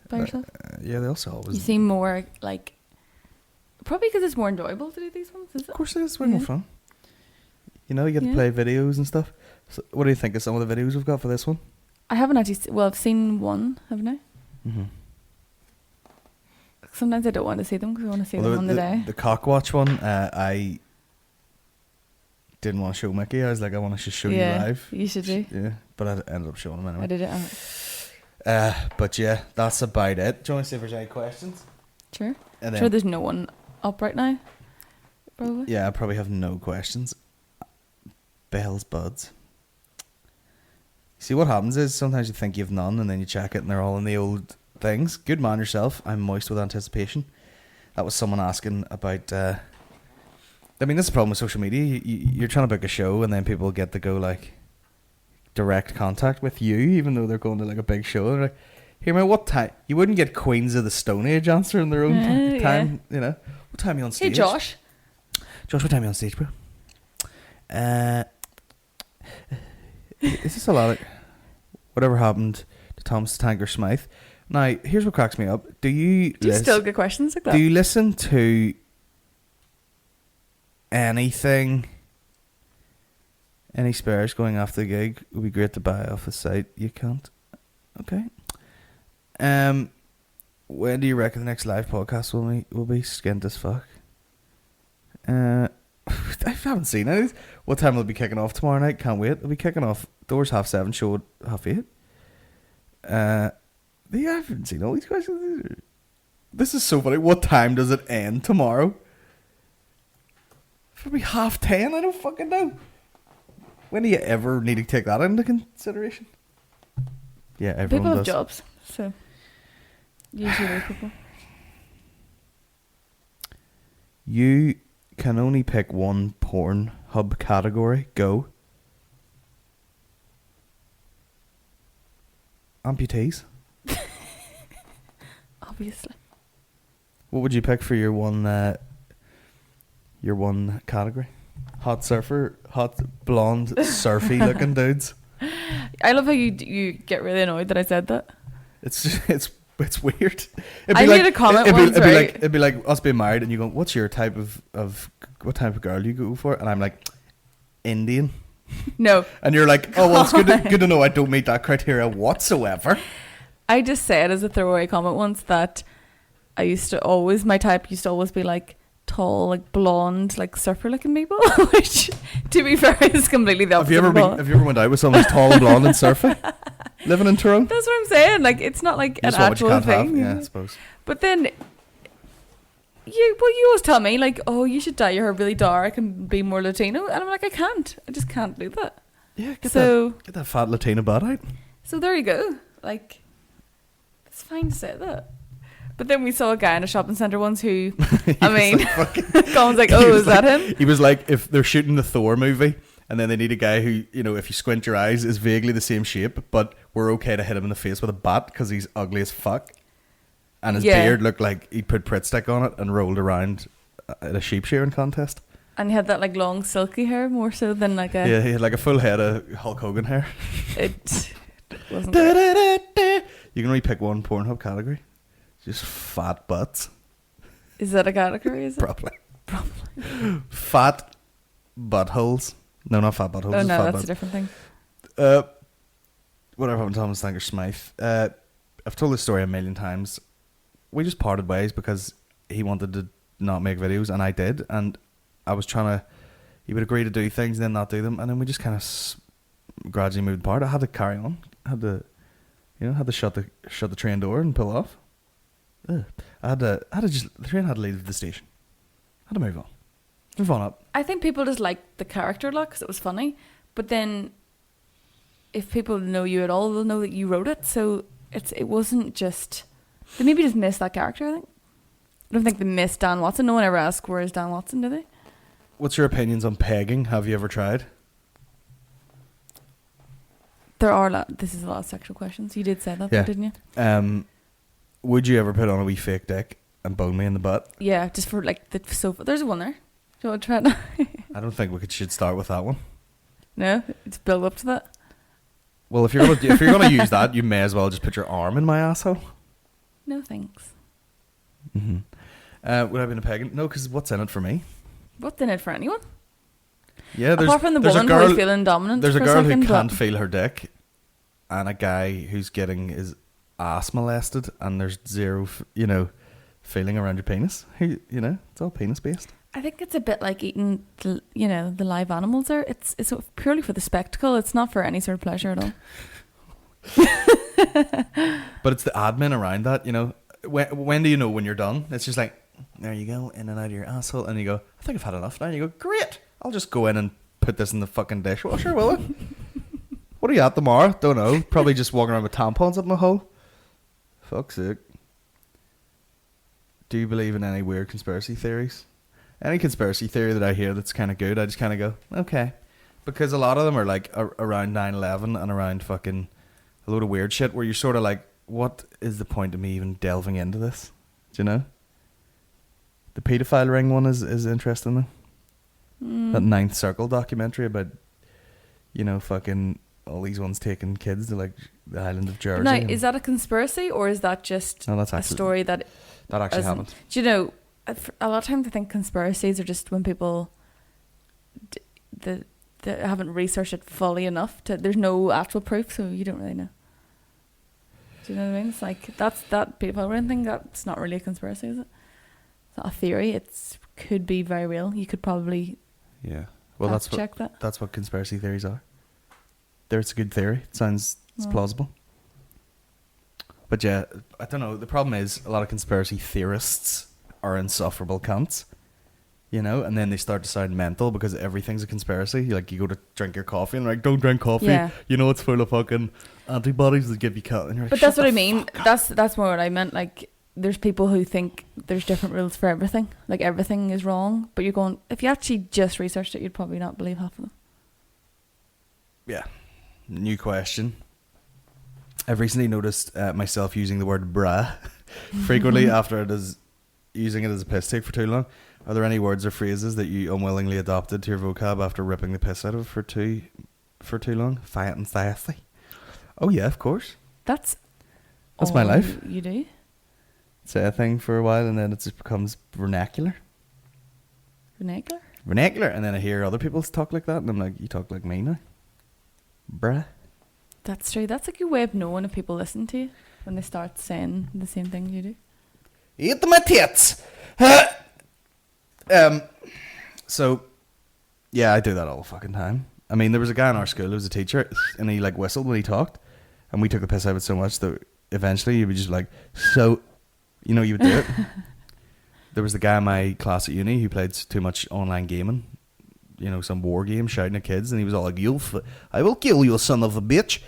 by yourself. Yeah, they also always. You seem more like, probably because it's more enjoyable to do these ones, is it? Of course it is, it's way more fun. You know, you get to play videos and stuff. So what do you think of some of the videos we've got for this one? I haven't actually, well, I've seen one, haven't I? Mm-hmm. Sometimes I don't want to see them because I want to see them on the day. The Cockwatch one, I didn't want to show Mickey. I was like, I want to just show you live. You should do. Yeah, but I ended up showing him anyway. I did it. But yeah, that's about it. Do you want to see if there's any questions? Sure. And Sure, there's no one up right now. Probably. Yeah, I probably have no questions. Bell's buds. See, what happens is sometimes you think you've none and then you check it and they're all in the old things. Good man yourself. I'm moist with anticipation. That was someone asking about... I mean, this is the problem with social media. You're trying to book a show and then people get to go like direct contact with you even though they're going to like a big show. They're like, here, man, what time? You wouldn't get Queens of the Stone Age answering their own time, you know. What time are you on stage? Hey, Josh. Josh, what time are you on stage, bro? Is this a lot of whatever happened to Thomas the Tanker Smythe? Now, here's what cracks me up. Do you still get questions like that? Do you listen to anything? Any spares going after the gig would be great to buy off the site. You can't. Okay. When do you reckon the next live podcast will be? Skint as fuck. I haven't seen it. What time will it be kicking off tomorrow night? Can't wait. It'll be kicking off. Doors 7:30, show at 8:30. I haven't seen all these questions. This is so funny. What time does it end tomorrow? It'll be 10:30. I don't fucking know. When do you ever need to take that into consideration? Yeah, everyone does. People have does. jobs, so usually people. You can only pick one porn hub category. Go. Amputees. Obviously. What would you pick for your one category? Hot surfer, hot blonde surfy looking dudes. I love how you get really annoyed that I said that. It's weird. I made a comment once, right? It'd be like us being married and you go, what's your type of what type of girl do you go for? And I'm like, Indian. No. And you're like, oh well, it's good to know I don't meet that criteria whatsoever. I just said as a throwaway comment once that my type used to always be like tall, like blonde, like surfer looking people, which to be fair is completely the opposite. Have you ever went out with someone who's tall and blonde and surfing? Living in Toronto? That's what I'm saying. Like it's not like an actual thing. Yeah, I suppose. But then you always tell me like, oh, you should dye your hair really dark and be more Latino, and I'm like, I can't. I just can't do that. Yeah, get that fat Latina butt out. So there you go. Like, it's fine to say that. But then we saw a guy in a shopping centre once who, I mean, Colin's like, oh, is that him? He was like, if they're shooting the Thor movie and then they need a guy who, you know, if you squint your eyes is vaguely the same shape, but we're okay to hit him in the face with a bat because he's ugly as fuck. And his beard looked like he'd put Pritt stick on it and rolled around at a sheep shearing contest. And he had that like long silky hair more so than like a... Yeah, he had like a full head of Hulk Hogan hair. It wasn't... You can only pick one Pornhub category. Just fat butts. Is that a category? Is it? Probably. Fat buttholes. No, not fat buttholes. Oh no, that's butts. a different thing. Whatever happened to Thomas Tanker Smythe. I've told this story a million times. We just parted ways because he wanted to not make videos and I did, and I was trying to. He would agree to do things and then not do them, and then we just kind of gradually moved apart. I had to carry on. Had to shut the train door and pull off. I had to just, the train had to leave the station. I had to move on. Move on up. I think people just liked the character a lot because it was funny. But then, if people know you at all, they'll know that you wrote it. So it wasn't just... They maybe just missed that character, I think. I don't think they missed Dan Watson. No one ever asked, where is Dan Watson, do they? What's your opinions on pegging? Have you ever tried? There are this is a lot of sexual questions. You did say that, Yeah. didn't you? Would you ever put on a wee fake dick and bone me in the butt? Yeah, just for like the sofa. There's one there. Do you want to try it? I don't think should start with that one. No, it's build up to that. Well, if you're gonna use that, you may as well just put your arm in my asshole. No thanks. Mm-hmm. Would I have been a pagan? No, because what's in it for me? What's in it for anyone? Yeah, Apart from the there's a woman girl, who's feeling dominant. There's a for girl second, who can't but- feel her dick, and a guy who's getting his ass molested, and there's zero, feeling around your penis. It's all penis based. I think it's a bit like eating, the live animals there. It's purely for the spectacle. It's not for any sort of pleasure at all. But it's the admin around that, When do you know when you're done? It's just like, there you go, in and out of your asshole, and you go, I think I've had enough now. And you go, great, I'll just go in and put this in the fucking dishwasher, will I? What are you at tomorrow? Don't know. Probably just walking around with tampons up my hole. Fuck's sake. Do you believe in any weird conspiracy theories? Any conspiracy theory that I hear that's kind of good, I just kind of go, okay. Because a lot of them are like around 9/11 and around fucking a load of weird shit where you're sort of like, what is the point of me even delving into this? Do you know? The paedophile ring one is interesting though. That Ninth Circle documentary about, fucking all these ones taking kids to like the island of Jersey. Now, is that a conspiracy or is that just No, that's a actually- story that that actually isn't- happened? Do you know, a lot of times I think conspiracies are just when people they haven't researched it fully enough. There's no actual proof, so you don't really know. Do you know what I mean? It's like that people thing. That's not really a conspiracy, is it? It's not a theory. It could be very real. You could probably Yeah. Well, that's check what that. that's what conspiracy theories are. It's a good theory. It's plausible. But yeah, I don't know. The problem is a lot of conspiracy theorists are insufferable cunts, and then they start to sound mental because everything's a conspiracy. You go to drink your coffee and they're like, don't drink coffee. Yeah. It's full of fucking antibodies that give you cut. And you're like, But that's "Shut what I the mean. fuck up." That's more what I meant. Like, there's people who think there's different rules for everything. Like, everything is wrong. But you're going, if you actually just researched it, you'd probably not believe half of them. Yeah. New question. I've recently noticed myself using the word bruh frequently after using it as a piss take for too long. Are there any words or phrases that you unwillingly adopted to your vocab after ripping the piss out of it for too long? Fiat and sassy. Oh yeah, of course. That's my life. You do? Say a thing for a while and then it just becomes vernacular. Vernacular? And then I hear other people talk like that and I'm like, you talk like me now? Bruh. That's true. That's a good way of knowing if people listen to you when they start saying the same thing you do. Eat my tits. So, yeah, I do that all the fucking time. I mean, there was a guy in our school who was a teacher, and he whistled when he talked, and we took the piss out of it so much that eventually he would just so, you would do it. There was the guy in my class at uni who played too much online gaming, some war game, shouting at kids, and he was all like, I will kill you, son of a bitch.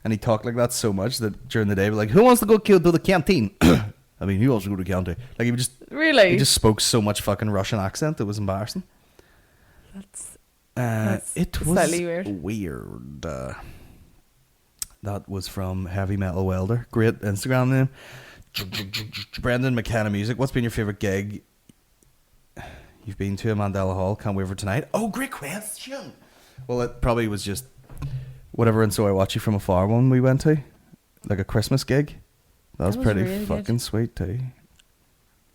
And he talked like that so much that during the day, we're like, who wants to go to the canteen? I mean, who wants to go to the canteen? Like, he would just... Really? He just spoke so much fucking Russian accent, it was embarrassing. That's it was slightly weird. Weird. That was from Heavy Metal Welder. Great Instagram name. Brendan McKenna Music. What's been your favourite gig you've been to at Mandela Hall? Can't wait for tonight. Oh, great question. Well, it probably was just whatever And So I Watch You From Afar one we went to. Like a Christmas gig. That was pretty really fucking good. Sweet too.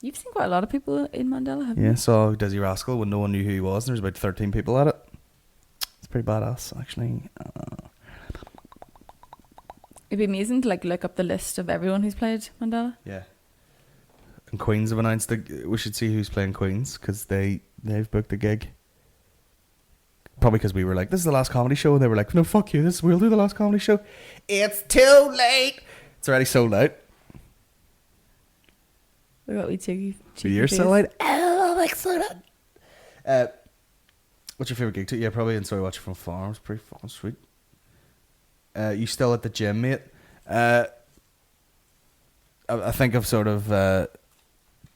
You've seen quite a lot of people in Mandela, haven't Yeah, you? saw Dizzy Rascal when no one knew who he was, and there was about 13 people at it. It's pretty badass, actually. It'd be amazing to look up the list of everyone who's played Mandela. Yeah. And Queens have announced we should see who's playing Queens, because they've booked a gig. Probably because we were like, this is the last comedy show, and they were like, no, fuck you, we'll do the last comedy show. It's too late. It's already sold out. Look at we cheeky. You're sold out. Oh, I'm excited. What's your favourite gig too? Yeah, probably enjoy watching from farms. Pretty fucking sweet. You still at the gym, mate? I think I've sort of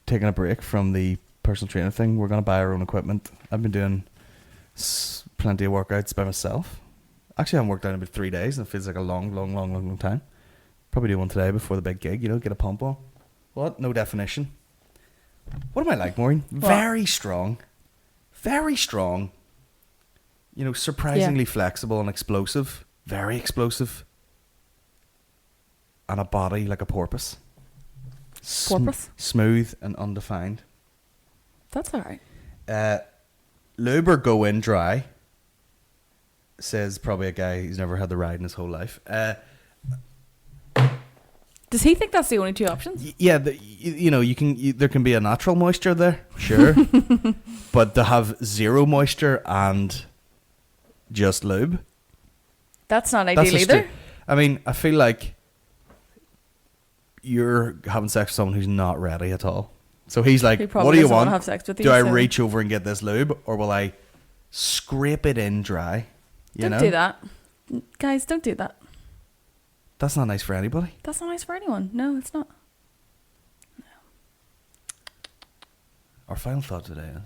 taken a break from the personal training thing. We're going to buy our own equipment. I've been doing plenty of workouts by myself. Actually, I haven't worked out in about 3 days, and it feels like a long time. Probably do one today before the big gig, get a pump on. What? No definition. What am I like, Maureen? Very strong. Very strong. Surprisingly flexible and explosive. Very explosive. And a body like a porpoise. Porpoise? Smooth and undefined. That's alright. Lube or go in dry, says probably a guy who's never had the ride in his whole life. Does he think that's the only two options? Yeah, there can be a natural moisture there, sure. But to have zero moisture and just lube, that's not ideal either. I mean, I feel like you're having sex with someone who's not ready at all. So he's like, what do you want? Have sex with you, do I reach over and get this lube, or will I scrape it in dry? Don't do that. Guys, don't do that. That's not nice for anybody. That's not nice for anyone. No, it's not. No. Our final thought today is,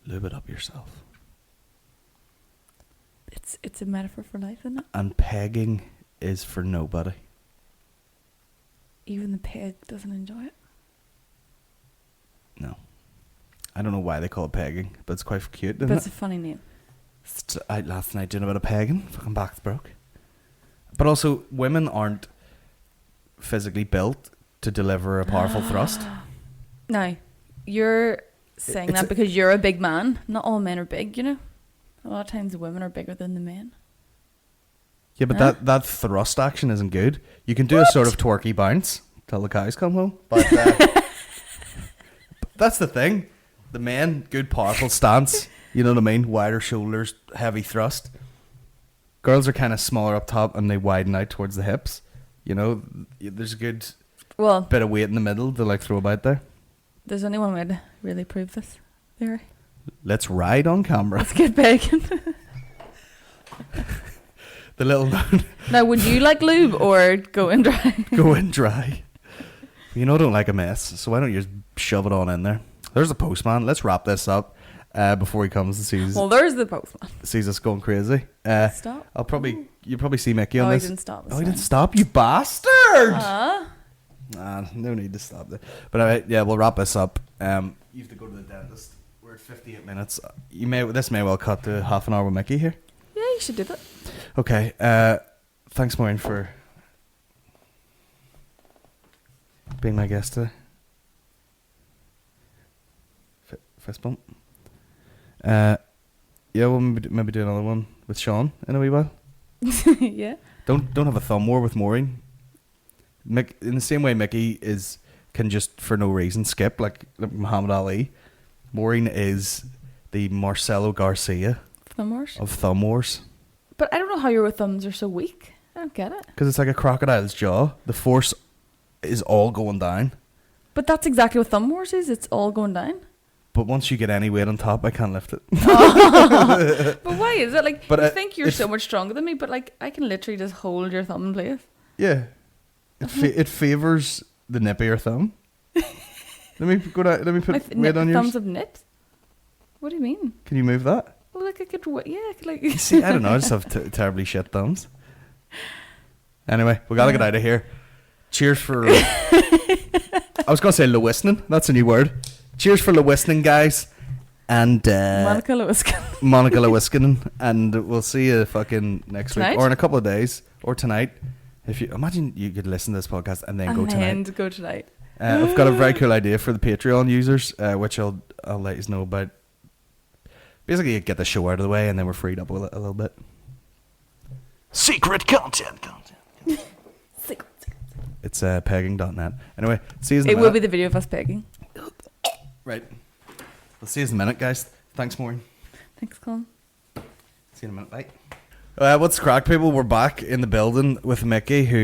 lube it up yourself. It's a metaphor for life, isn't it? And pegging is for nobody. Even the peg doesn't enjoy it. No. I don't know why they call it pegging, but it's quite cute, isn't but it? It's a funny name. Out last night doing a bit of pegging. Fucking back's broke. But also, women aren't physically built to deliver a powerful thrust. No. You're saying that because you're a big man. Not all men are big, A lot of times the women are bigger than the men. Yeah, but that thrust action isn't good. You can do a sort of twerky bounce till the cows come home. But that's the thing. The men, good powerful stance. You know what I mean? Wider shoulders, heavy thrust. Girls are kind of smaller up top and they widen out towards the hips. There's a good bit of weight in the middle to throw about there. There's only one way to really prove this theory. Let's ride on camera. Let's get bacon. The little Now, would you like lube or go in dry? Go in dry. I don't like a mess, so why don't you just shove it on in there? There's the postman. Let's wrap this up before he comes and sees. Well, there's the postman. Sees us going crazy. Stop. You'll probably see Mickey on this. He didn't stop. He didn't stop, you bastard! Nah, no need to stop there. But anyway, yeah, we'll wrap this up. You have to go to the dentist. We're at 58 minutes. This may well cut to half an hour with Mickey here. Yeah, you should do that. Okay. Thanks, Maureen, for being my guest today. Fist bump. Yeah, we'll maybe do another one with Sean in a wee while. Yeah. Don't have a thumb war with Maureen. In the same way Mickey can just for no reason skip like Muhammad Ali. Maureen is the Marcelo Garcia of thumb wars. But I don't know how your thumbs are so weak. I don't get it. Because it's like a crocodile's jaw. The force is all going down. But that's exactly what thumb wars is. It's all going down. But once you get any weight on top, I can't lift it. But why is it? But you think you're so much stronger than me, but I can literally just hold your thumb in place. Yeah. It favors the nippier thumb. Let me put weight on yours. Thumbs have nipped? What do you mean? Can you move that? Well, I could, See, I don't know. I just have terribly shit thumbs. Anyway, we gotta get out of here. Cheers for... I was gonna say listening. That's a new word. Cheers for listening, guys. And Monica Lewiskinen. Monica Lewiskinen. And we'll see you fucking next tonight? week. Or in a couple of days. Or tonight. If you imagine you could listen to this podcast and then go tonight. I've got a very cool idea for the Patreon users, which I'll let you know about. Basically, you get the show out of the way and then we're freed up a little bit. Secret content. It's pegging.net. Anyway, see you in a minute. It will be the video of us pegging. Right. We'll see you in a minute, guys. Thanks, Maureen. Thanks, Colin. See you in a minute. Bye. What's the crack, people? We're back in the building with Mickey, who